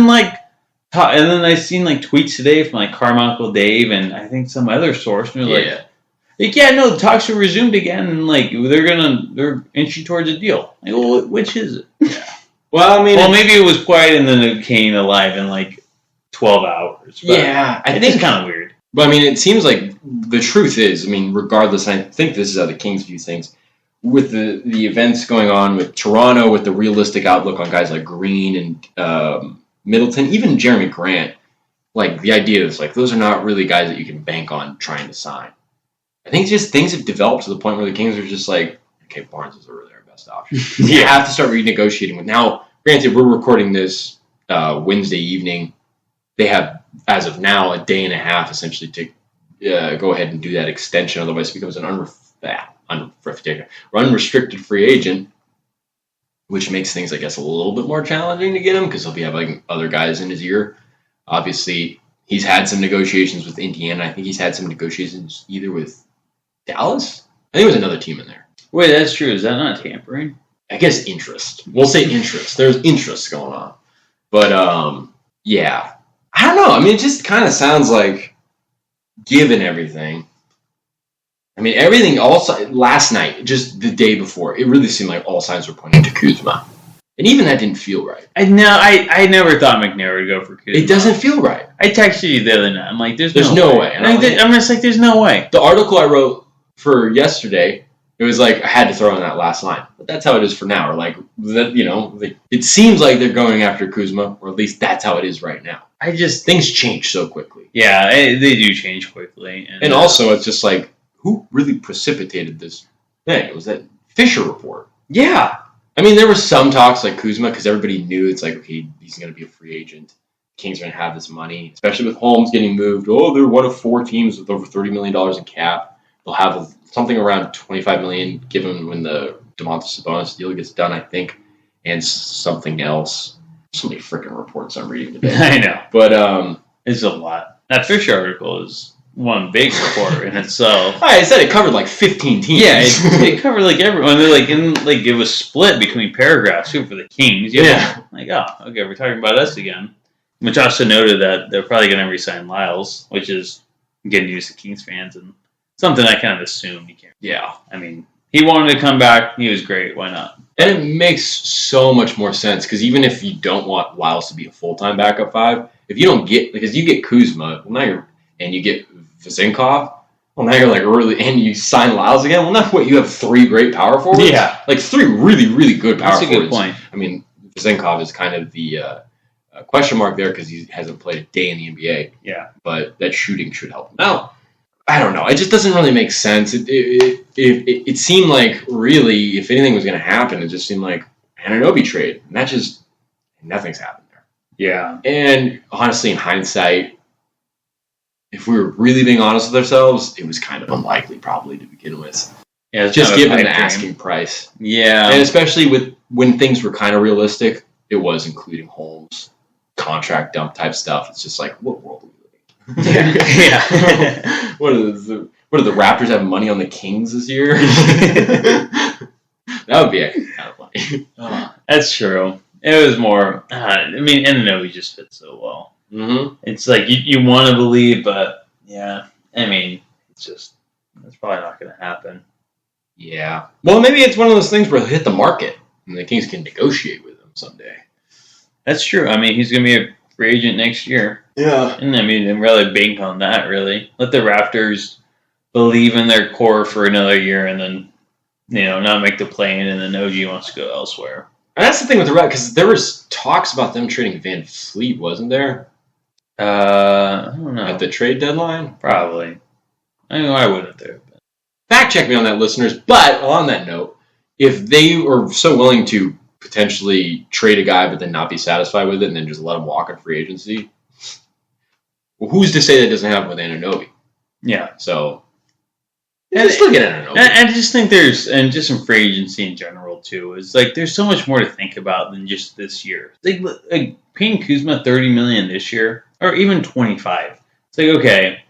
then I seen like tweets today from like Carmichael Dave and I think some other source, and they're the talks are resumed again, and like they're inching towards a deal. Like, well, which is it? Yeah. Well, I mean, maybe it was quiet and then it came alive in like 12 hours. But I think it's kind of weird. But I mean, it seems like the truth is, I mean, regardless, I think this is how the Kings view things. With the events going on with Toronto, with the realistic outlook on guys like Green and Middleton, even Jeremy Grant, like the idea is like those are not really guys that you can bank on trying to sign. I think just things have developed to the point where the Kings are just like, okay, Barnes is really our best option. You have to start renegotiating with. Now, granted, we're recording this Wednesday evening. They have, as of now, a day and a half essentially to go ahead and do that extension. Otherwise, it becomes an unrestricted free agent, which makes things, I guess, a little bit more challenging to get him because he'll be having other guys in his ear. Obviously, he's had some negotiations with Indiana. I think he's had some negotiations either with Dallas. I think there was another team in there. Wait, that's true. Is that not tampering? I guess interest. We'll say interest. There's interest going on. But, yeah. I don't know. I mean, it just kind of sounds like, given everything, I mean, everything, last night, just the day before, it really seemed like all signs were pointing to Kuzma. And even that didn't feel right. I never thought McNair would go for Kuzma. It doesn't feel right. I texted you the other night. I'm like, there's no way. I'm just like, there's no way. The article I wrote for yesterday, it was like, I had to throw in that last line. But that's how it is for now. Or like, it seems like they're going after Kuzma, or at least that's how it is right now. Things change so quickly. Yeah, they do change quickly. And also, it's just like, who really precipitated this thing? It was that Fisher report. Yeah. I mean, there were some talks like Kuzma because everybody knew it's like, okay, he's going to be a free agent. Kings are going to have this money, especially with Holmes getting moved. Oh, they're one of 4 teams with over $30 million in cap. They'll have something around $25 million given when the Domantas Sabonis deal gets done, I think, and something else. So many freaking reports I'm reading today. I know. But it's a lot. That Fisher article is one big report in itself. I said it covered like 15 teams. Yeah, it covered like everyone. They're like it was split between paragraphs too for the Kings. Like, oh, okay, we're talking about us again. Which also noted that they're probably going to re-sign Lyles, which is getting used to Kings fans and something I kind of assumed he can't. Yeah, I mean, he wanted to come back. He was great. Why not? And it makes so much more sense because even if you don't want Lyles to be a full-time backup 5, if you don't get because you get Kuzma, and you get Zinkov, well, now you're like really, and you sign Lyles again. Well, not what you have 3 great power forwards. Yeah, like 3 really, really good power forwards. That's a good point. I mean, Zinkov is kind of the question mark there because he hasn't played a day in the NBA. Yeah, but that shooting should help him. Now, I don't know. It just doesn't really make sense. It seemed like really, if anything was going to happen, it just seemed like Anunoby trade, and that just nothing's happened there. Yeah, and honestly, in hindsight, if we were really being honest with ourselves, it was kind of unlikely probably to begin with. Yeah, just given the asking price. Yeah. And especially with when things were kind of realistic, it was including Holmes, contract dump type stuff. It's just like, what world are we living in? Yeah. What are the Raptors having money on the Kings this year? That would be actually kind of funny. That's true. It was more, I mean, Anunoby just fits so well. Mm-hmm. It's like you want to believe, but yeah, I mean, that's probably not going to happen. Yeah. Well, maybe it's one of those things where he'll hit the market and the Kings can negotiate with him someday. That's true. I mean, he's going to be a free agent next year. Yeah. And I mean, really bank on that, really. Let the Raptors believe in their core for another year and then, not make the play-in and then OG wants to go elsewhere. And that's the thing with the Raptors, because there was talks about them trading Van Fleet, wasn't there? I don't know. At the trade deadline? Probably. I know I wouldn't there. But. Fact check me on that, listeners. But on that note, if they are so willing to potentially trade a guy but then not be satisfied with it and then just let him walk in free agency, well, who's to say that doesn't happen with Anunoby? Yeah. So, Just look at Anunoby. I just think and just in free agency in general too, is like there's so much more to think about than just this year. Like paying Kuzma $30 million this year, or even 25. It's like okay,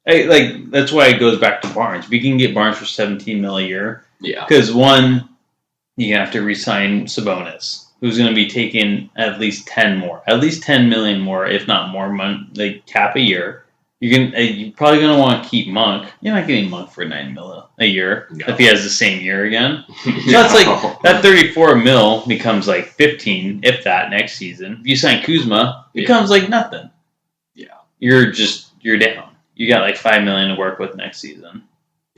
that's why it goes back to Barnes. We can get Barnes for $17 million a year. Yeah. Because one, you have to re-sign Sabonis, who's going to be taking at least 10 million more, if not more, cap a year. You're probably going to want to keep Monk. You're not getting Monk for $9 million a year if he has the same year again. So that's like that $34 million becomes like 15, if that, next season. If you sign Kuzma, it becomes like nothing. Yeah, you're down. You got like $5 million to work with next season,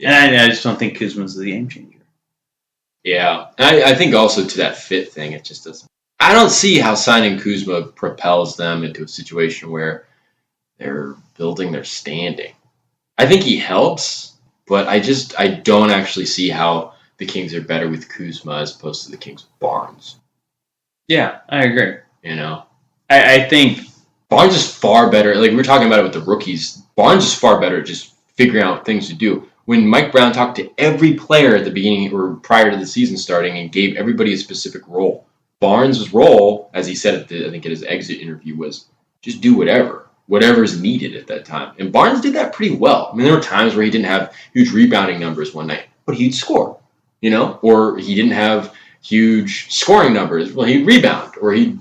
and I just don't think Kuzma's the game changer. Yeah, I think also to that fit thing, it just doesn't. I don't see how signing Kuzma propels them into a situation where they're building their standing. I think he helps, but I don't actually see how the Kings are better with Kuzma as opposed to the Kings with Barnes. Yeah, I agree. I think Barnes is far better. Like we were talking about it with the rookies, Barnes is far better at just figuring out things to do. When Mike Brown talked to every player at the beginning or prior to the season starting and gave everybody a specific role, Barnes' role, as he said at his exit interview, was just do whatever's needed at that time. And Barnes did that pretty well. I mean, there were times where he didn't have huge rebounding numbers one night, but he'd score, or he didn't have huge scoring numbers. Well, he'd rebound, or he'd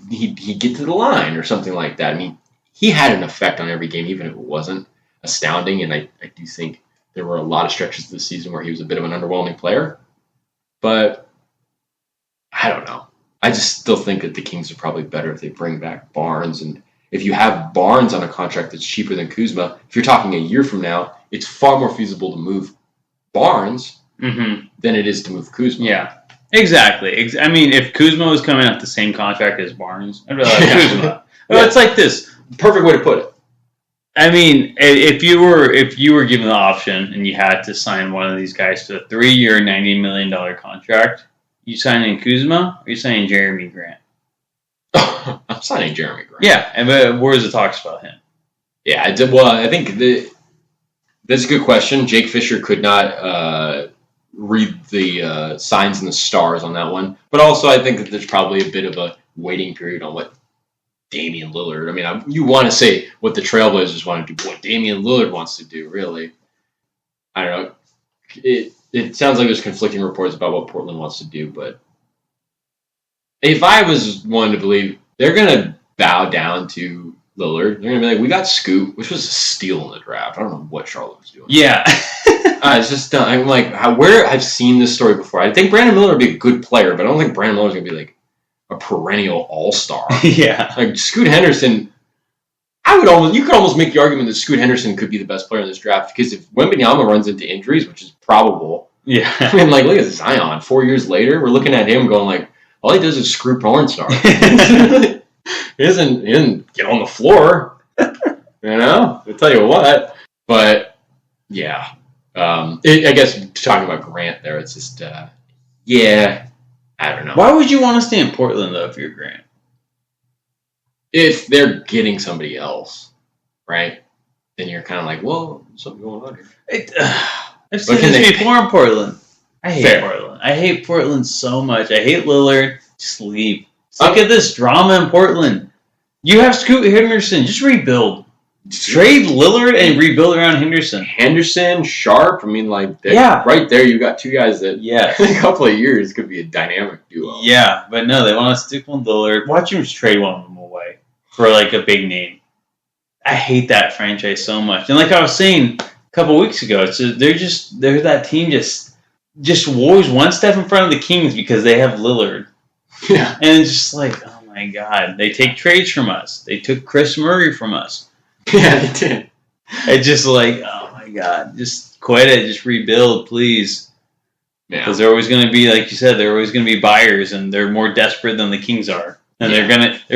get to the line or something like that. I mean, he had an effect on every game, even if it wasn't astounding. And I do think there were a lot of stretches this season where he was a bit of an underwhelming player. But I don't know. I just still think that the Kings are probably better if they bring back Barnes. And if you have Barnes on a contract that's cheaper than Kuzma, if you're talking a year from now, it's far more feasible to move Barnes than it is to move Kuzma. Yeah, exactly. I mean, if Kuzma was coming out the same contract as Barnes, I'd be like, Kuzma. Well, it's like this. Perfect way to put it. I mean, if you were given the option and you had to sign one of these guys to a 3-year, $90 million contract, you signing Kuzma or you signing Jeremy Grant? I'm signing Jeremy Grant. Yeah, but where's the talks about him? Yeah, I think that's a good question. Jake Fisher could not read the signs and the stars on that one. But also, I think that there's probably a bit of a waiting period on what Damian Lillard. I mean, you want to say what the Trailblazers want to do, what Damian Lillard wants to do, really. I don't know. It sounds like there's conflicting reports about what Portland wants to do, but if I was one to believe, they're going to bow down to Lillard. They're going to be like, we got Scoot, which was a steal in the draft. I don't know what Charlotte was doing. Yeah. It's just, I'm like, where I've seen this story before. I think Brandon Miller would be a good player, but I don't think Brandon Miller's going to be like a perennial all-star. Yeah. Like Scoot Henderson, you could almost make the argument that Scoot Henderson could be the best player in this draft because if Wembanyama runs into injuries, which is probable. Yeah. I mean, like, look at Zion. 4 years later, we're looking at him going like, all he does is screw porn stars. He doesn't get on the floor. I'll tell you what. But, yeah. I guess talking about Grant there, it's just, I don't know. Why would you want to stay in Portland, though, if you're Grant? If they're getting somebody else, right? Then you're kind of like, well, something going on here. I've seen this before in Portland. I hate Portland. I hate Portland so much. I hate Lillard. Just leave. Look at this drama in Portland. You have Scoot Henderson. Just rebuild. Trade Lillard and rebuild around Henderson. Henderson, Sharp. I mean, like, right there, you got two guys that, in a couple of years, could be a dynamic duo. Yeah, but no, they want to stick with Lillard. Watch them trade one of them away for like a big name. I hate that franchise so much. And like I was saying a couple weeks ago, they're that team just always one step in front of the Kings because they have Lillard. Yeah, and it's just like, oh my god, they take trades from us. They took Chris Murray from us. Yeah, they did. It's just like, oh my god, just quit it, just rebuild, please. Yeah. Because they're always going to be, like you said, they're always going to be buyers, and they're more desperate than the Kings are, and they're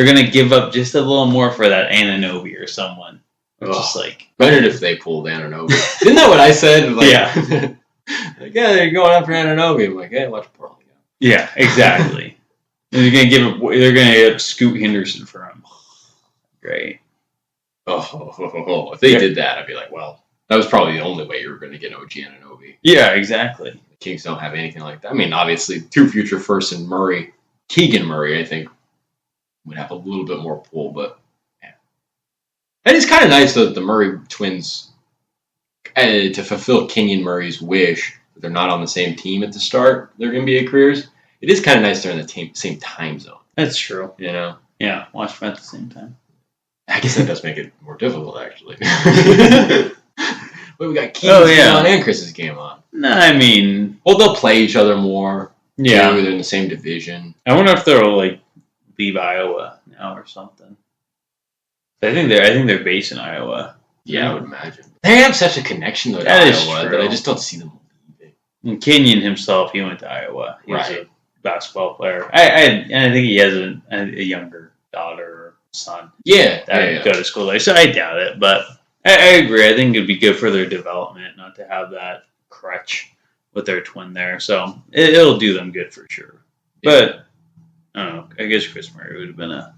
gonna give up just a little more for that Anunoby or someone. It's just like better if they pulled Anunoby. Isn't that what I said? Like, yeah. Like, yeah, they're going up for Anunoby. I'm like, hey, watch Portland. Yeah, exactly. And they're gonna give Scoot Henderson for him. Great. Oh, if they did that, I'd be like, well, That was probably the only way you were going to get OG Anunoby. Yeah, exactly. The Kings don't have anything like that. I mean, obviously, 2 future firsts in Murray, Keegan Murray, I think, would have a little bit more pull, but yeah. And it's kind of nice, though, that the Murray twins, to fulfill Kenyon Murray's wish that they're not on the same team at the start, their NBA careers. It is kind of nice they're in the same time zone. That's true. You know? Yeah, watch them at the same time. I guess that does make it more difficult, actually. But we got Keegan's game on and Chris's game on. No, I mean... Well, they'll play each other more. Yeah. Too. They're in the same division. I wonder if they'll, like, leave Iowa now or something. I think they're based in Iowa. Yeah, I would imagine. They have such a connection, though, to Iowa that I just don't see them leaving. And Kenyon himself, he went to Iowa. He was Right. a basketball player. I think he has a younger daughter or son. Yeah. That go to school there. So I doubt it, but I agree. I think it'd be good for their development not to have that crutch with their twin there. So it'll do them good for sure. But I don't know. I guess Chris Murray would have been a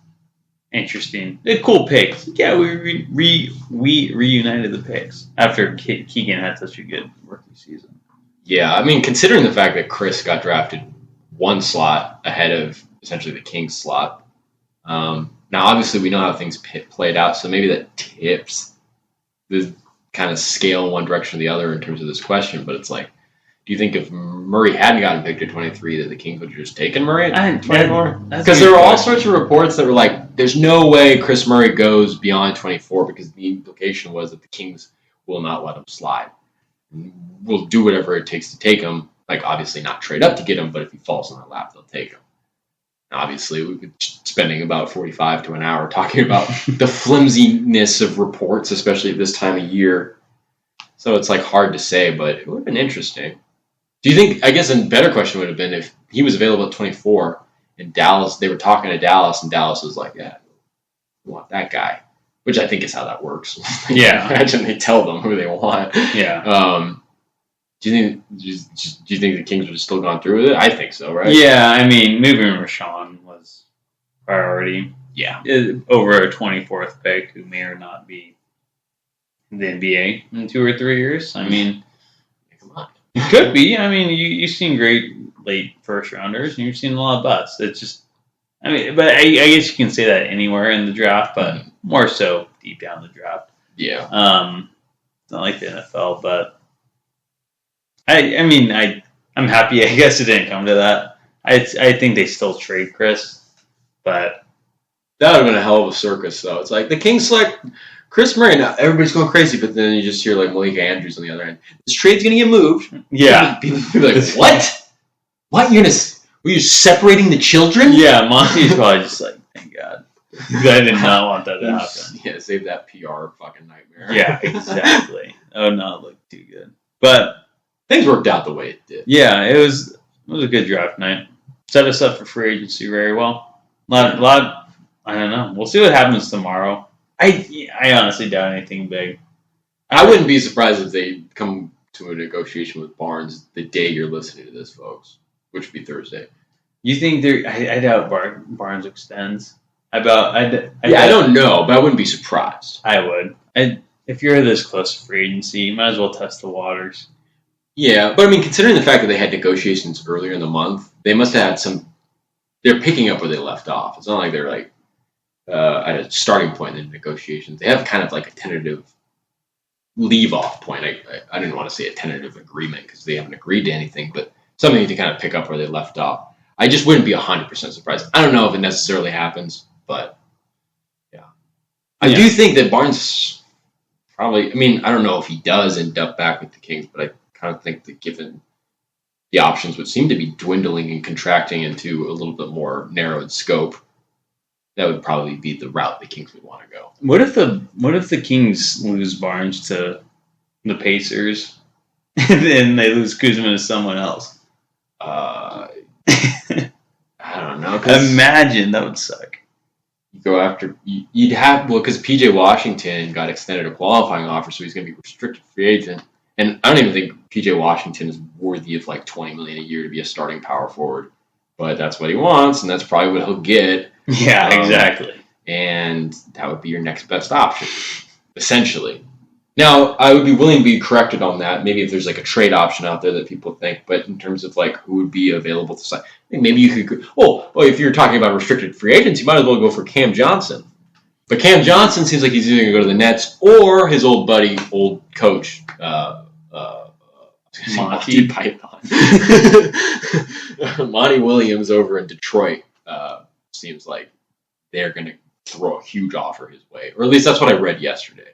cool pick. Yeah, we reunited the picks after Keegan had such a good rookie season. Yeah, I mean, considering the fact that Chris got drafted 1 slot ahead of essentially the Kings slot. Now, obviously, we know how things played out, so maybe that tips the kind of scale in one direction or the other in terms of this question. But it's like, do you think if Murray hadn't gotten picked at 23 that the Kings would have just taken Murray at 24? Because there were all sorts of reports that were like, there's no way Chris Murray goes beyond 24 because the implication was that the Kings will not let him slide. We'll do whatever it takes to take him. Like, obviously not trade up to get him, but if he falls in their lap, they'll take him. Obviously, we've been spending about 45 to an hour talking about the flimsiness of reports, especially at this time of year. So it's like hard to say, but it would have been interesting. Do you think, I guess a better question would have been if he was available at 24 in Dallas, they were talking to Dallas, and Dallas was like, yeah, we want that guy, which I think is how that works. Yeah. Imagine they tell them who they want. Yeah. Do you think the Kings would have still gone through with it? I think so, right? Yeah, I mean, moving Rashawn was priority. Yeah. Over a 24th pick who may or not be in the NBA in 2 or 3 years. I mean, Come on. it could be. I mean, you've seen great late first rounders, and you've seen a lot of busts. It's just, I mean, but I guess you can say that anywhere in the draft, but more so deep down the draft. Yeah. It's not like the NFL, but I'm happy. I guess it didn't come to that. I think they still trade Chris, but that would have been a hell of a circus, though. It's like the Kings select Chris Murray. Now everybody's going crazy, but then you just hear like Malika Andrews on the other end. This trade's going to get moved. Yeah, people be like, what? What? Were you separating the children? Yeah, Monty's probably just like, thank God. I did not want that to happen. Yeah, save that PR fucking nightmare. Yeah, exactly. That would not look too good. But things worked out the way it did. Yeah, it was a good draft night. Set us up for free agency very well. A lot. I don't know. We'll see what happens tomorrow. I honestly doubt anything big. I wouldn't be surprised if they come to a negotiation with Barnes the day you're listening to this, folks, which would be Thursday. You think I doubt Barnes extends. I don't know, but I wouldn't be surprised. I would. If you're this close to free agency, you might as well test the waters. Yeah, but I mean, considering the fact that they had negotiations earlier in the month, they must have had some. They're picking up where they left off. It's not like they're like at a starting point in negotiations. They have kind of like a tentative leave-off point. I didn't want to say a tentative agreement because they haven't agreed to anything, but something to kind of pick up where they left off. I just wouldn't be 100% surprised. I don't know if it necessarily happens, but yeah. I do think that Barnes probably, I mean, I don't know if he does end up back with the Kings, but I kind of think that given the options would seem to be dwindling and contracting into a little bit more narrowed scope, that would probably be the route the Kings would want to go. What if the Kings lose Barnes to the Pacers and then they lose Kuzma to someone else? I don't know. Imagine, that would suck. You go after you'd have because PJ Washington got extended a qualifying offer, so he's going to be restricted free agent. And I don't even think PJ Washington is worthy of like $20 million a year to be a starting power forward, but that's what he wants, and that's probably what he'll get. Yeah, exactly. And that would be your next best option, essentially. Now, I would be willing to be corrected on that. Maybe if there's like a trade option out there that people think, but in terms of like who would be available to sign, I think maybe you could. Well, if you're talking about restricted free agents, you might as well go for Cam Johnson. But Cam Johnson seems like he's either going to go to the Nets or his old buddy, old coach, Monty Python, Monty Williams over in Detroit. Seems like they're going to throw a huge offer his way, or at least that's what I read yesterday.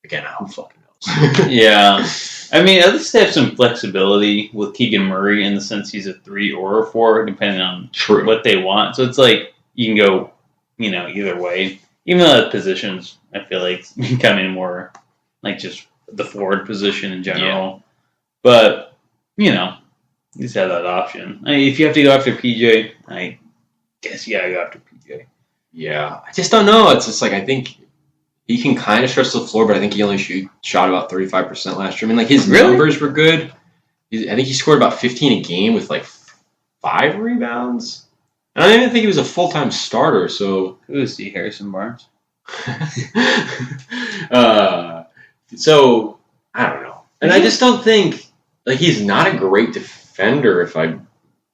Again, who fucking knows? Yeah. I mean, at least they have some flexibility with Keegan Murray in the sense he's a 3 or a 4, depending on what they want. So it's like you can go, either way. Even though that position's, I feel like, becoming more like just the forward position in general. Yeah. But, you just have that option. I mean, if you have to go after PJ, I guess you gotta go after PJ. Yeah. I just don't know. It's just like, I think he can kind of stretch the floor, but I think he only shot about 35% last year. I mean, like, his numbers were good. I think he scored about 15 a game with, like, 5 rebounds. And I didn't even think he was a full-time starter, so... Who is he, Harrison Barnes? So, I don't know. And I just don't think... Like, he's not a great defender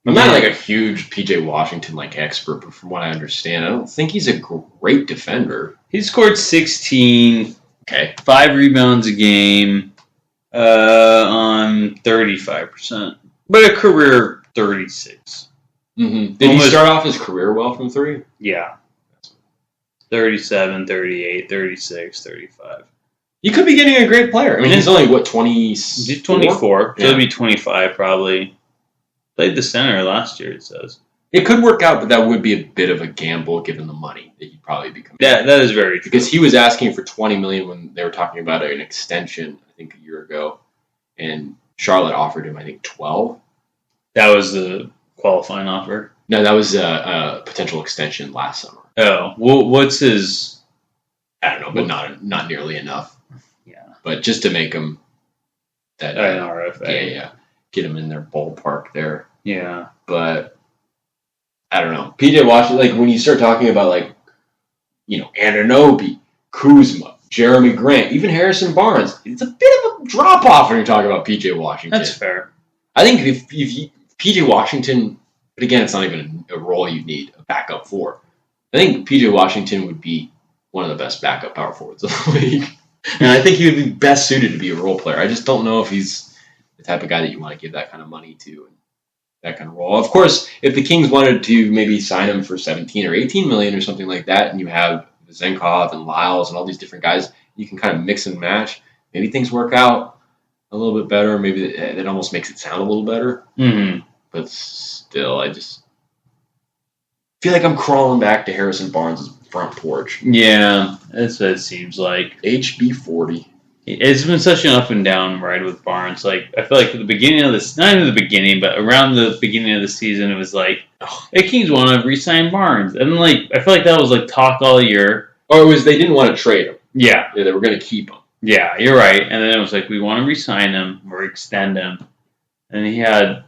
I'm not, like, a huge P.J. Washington, like, expert, but from what I understand, I don't think he's a great defender. He scored 16, 5 rebounds a game on 35%, but a career 36. Mm-hmm. Did he start off his career well from 3? Yeah. 37, 38, 36, 35. He could be getting a great player. I mean, he's only, 20? He's 24, so he'll be 25 probably. Played the center last year, it says. It could work out, but that would be a bit of a gamble given the money that he'd probably be coming. That is very true. Because he was asking for $20 million when they were talking about an extension, I think a year ago, and Charlotte offered him, I think, 12. That was the qualifying offer? No, that was a potential extension last summer. Oh, well, what's his? I don't know, but not nearly enough. Yeah, but just to make him that an RFA. Yeah. Get him in their ballpark there. Yeah. But I don't know. PJ Washington, like when you start talking about like, Anunoby, Kuzma, Jeremy Grant, even Harrison Barnes, it's a bit of a drop off when you're talking about PJ Washington. That's fair. I think if PJ Washington, but again, it's not even a role you need a backup for. I think PJ Washington would be one of the best backup power forwards of the league. And I think he would be best suited to be a role player. I just don't know if he's the type of guy that you want to give that kind of money to and that kind of role. Of course, if the Kings wanted to maybe sign him for 17 or 18 million or something like that, and you have Zenkov and Lyles and all these different guys, you can kind of mix and match. Maybe things work out a little bit better. Maybe it almost makes it sound a little better. Mm-hmm. But still, I just feel like I'm crawling back to Harrison Barnes' front porch. Yeah, that's what it seems like. HB40. It's been such an up and down ride with Barnes. Like, I feel like at the beginning of this, not even the beginning, but around the beginning of the season, it was like, the Kings want to re-sign Barnes. And, like, I feel like that was, like, talk all year. Or it was they didn't want to trade him. Yeah. They were going to keep him. Yeah, you're right. And then it was like, we want to re-sign him or extend him. And he had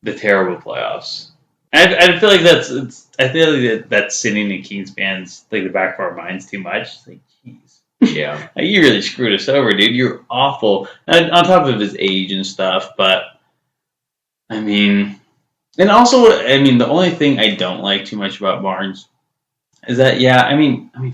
the terrible playoffs. I feel like that's sitting in Kings fans, like, the back of our minds too much. It's like, jeez. Yeah. You really screwed us over, dude. You're awful. And on top of his age and stuff, but, I mean... And also, the only thing I don't like too much about Barnes is that,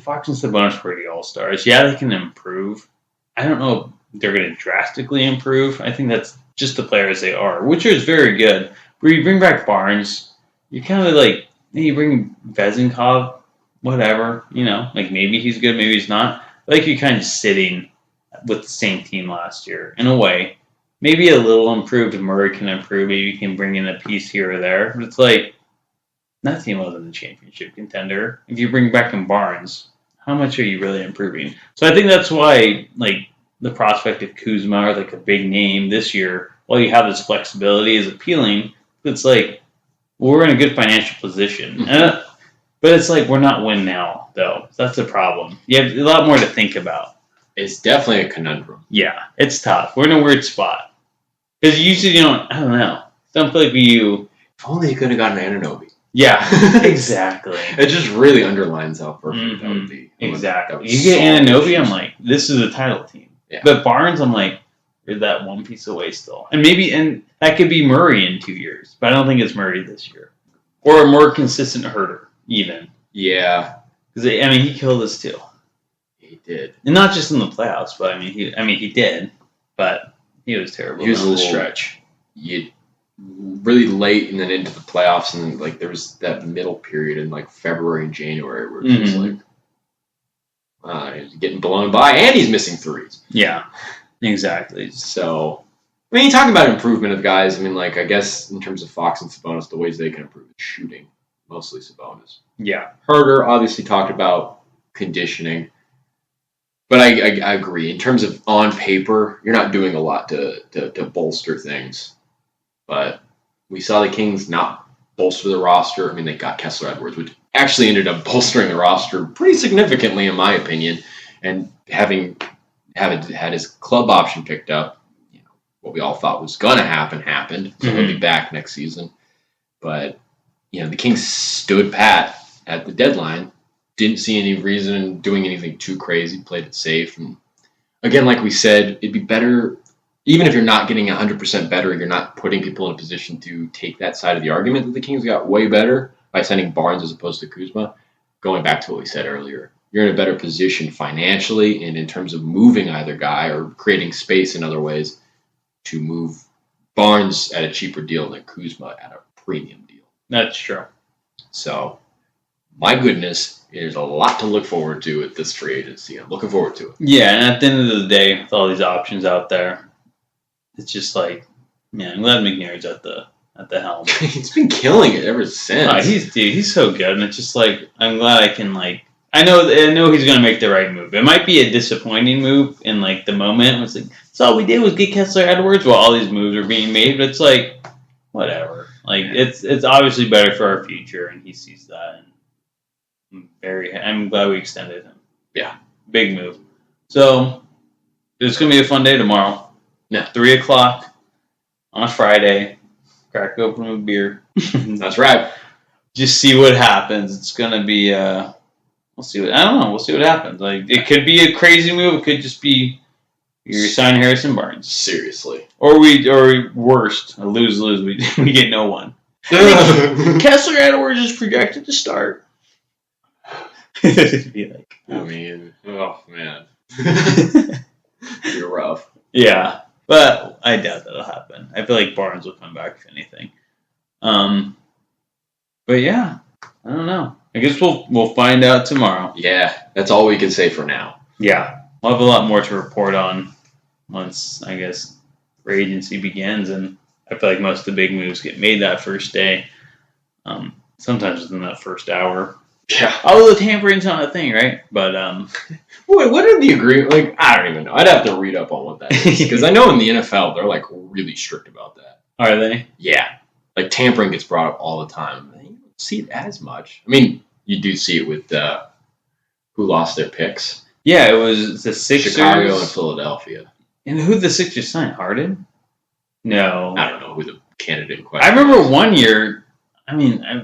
Fox and Sabonis were the All-Stars. Yeah, they can improve. I don't know if they're going to drastically improve. I think that's just the players they are, which is very good. Where you bring back Barnes, you're kind of like, you bring Vezenkov, whatever, like maybe he's good, maybe he's not. Like you're kind of sitting with the same team last year, in a way. Maybe a little improved. Murray can improve. Maybe you can bring in a piece here or there. But it's like, that team wasn't a championship contender. If you bring back in Barnes, how much are you really improving? So I think that's why, like, the prospect of Kuzma or like a big name this year, while you have this flexibility, is appealing. It's like, well, we're in a good financial position. Mm-hmm. But it's like, we're not win now, though. That's the problem. You have a lot more to think about. It's definitely a conundrum. Yeah, it's tough. We're in a weird spot. Because usually I don't know. Don't feel like If only you could have gotten Anunoby. Yeah, exactly. It just really underlines how perfect that would be. Exactly. You get Anunoby, I'm like, this is a title team. Yeah. But Barnes, I'm like, you're that one piece away still. And that could be Murray in 2 years. But I don't think it's Murray this year. Or a more consistent Herter, even. Yeah. Because, he killed us too. He did. And not just in the playoffs, but he did. But he was terrible. He was in the stretch. Really late and then into the playoffs, and then, there was that middle period in February and January where it was he's getting blown by and he's missing threes. Yeah, exactly. So, you talk about improvement of guys. I guess in terms of Fox and Sabonis, the ways they can improve is shooting, mostly Sabonis. Yeah. Herter obviously talked about conditioning. But I agree. In terms of on paper, you're not doing a lot to bolster things. But we saw the Kings not bolster the roster. They got Kessler Edwards, which actually ended up bolstering the roster pretty significantly, in my opinion. And having had his club option picked up, what we all thought was going to happen happened. So he'll be back next season. But, the Kings stood pat at the deadline. Didn't see any reason in doing anything too crazy. Played it safe. And again, like we said, it'd be better, even if you're not getting 100% better, you're not putting people in a position to take that side of the argument that the Kings got way better by sending Barnes as opposed to Kuzma. Going back to what we said earlier, you're in a better position financially and in terms of moving either guy or creating space in other ways to move Barnes at a cheaper deal than Kuzma at a premium deal. That's true. So, my goodness, there's a lot to look forward to at this free agency. I'm looking forward to it. Yeah, and at the end of the day, with all these options out there, it's just I'm glad McNair's at the helm. He's been killing it ever since. He's so good, and it's just I'm glad I can I know he's gonna make the right move. It might be a disappointing move in the moment. It's so all we did was get Kessler Edwards while all these moves are being made. But it's whatever. It's obviously better for our future, and he sees that. And I'm glad we extended him. Yeah, big move. So it's gonna be a fun day tomorrow. Yeah, 3:00 on a Friday. Crack open a beer. That's right. Just see what happens. It's gonna be. We'll see what. I don't know. We'll see what happens. It could be a crazy move. It could just be you sign Harrison Barnes. Seriously. Or worst, a lose. We get no one. Kessler Edwards is projected to start. It'd be oh man, you're rough. Yeah, but I doubt that'll happen. I feel like Barnes will come back if anything. But yeah, I don't know. I guess we'll find out tomorrow. Yeah, that's all we can say for now. Yeah, we'll have a lot more to report on once I guess free agency begins, and I feel like most of the big moves get made that first day. Sometimes within that first hour. Yeah. Although the tampering's not a thing, right? But wait, what are the agreement? I don't even know. I'd have to read up on what that is because I know in the NFL they're really strict about that. Are they? Yeah. Tampering gets brought up all the time. You don't see it as much. You do see it with who lost their picks. Yeah, it was the Sixers, Chicago and Philadelphia. And who the Sixers signed? Harden? No, I don't know who the candidate in question. I remember one year. I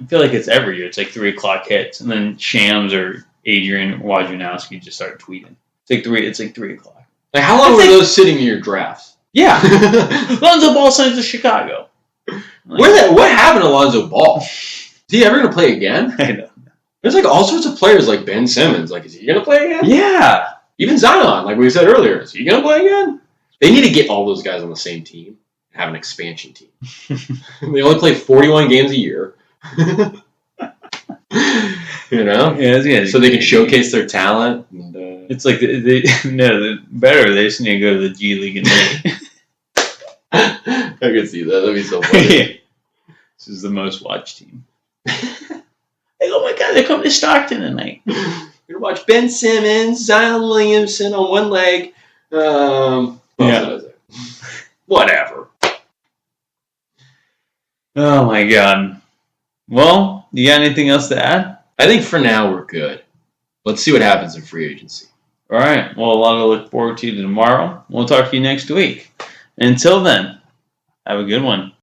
feel like it's every year. It's 3:00 hits, and then Shams or Adrian Wojnarowski just start tweeting. It's 3:00. How long were those sitting in your drafts? Yeah, Lonzo Ball signs to Chicago. What happened to Lonzo Ball? Is he ever going to play again? I know. There's all sorts of players like Ben Simmons. Is he going to play again? Yeah. Even Zion, like we said earlier, is he going to play again? They need to get all those guys on the same team. Have an expansion team. They only play 41 games a year. Yeah. So they can showcase their talent. And, it's better. They just need to go to the G League and I can see that. That'd be so funny. This is the most watched team. Oh my God, they're coming to Stockton tonight. We're gonna watch Ben Simmons, Zion Williamson on one leg. Whatever. Oh my God. Well, you got anything else to add? I think for now we're good. Let's see what happens in free agency. All right. Well, a lot to look forward to tomorrow. We'll talk to you next week. Until then, have a good one.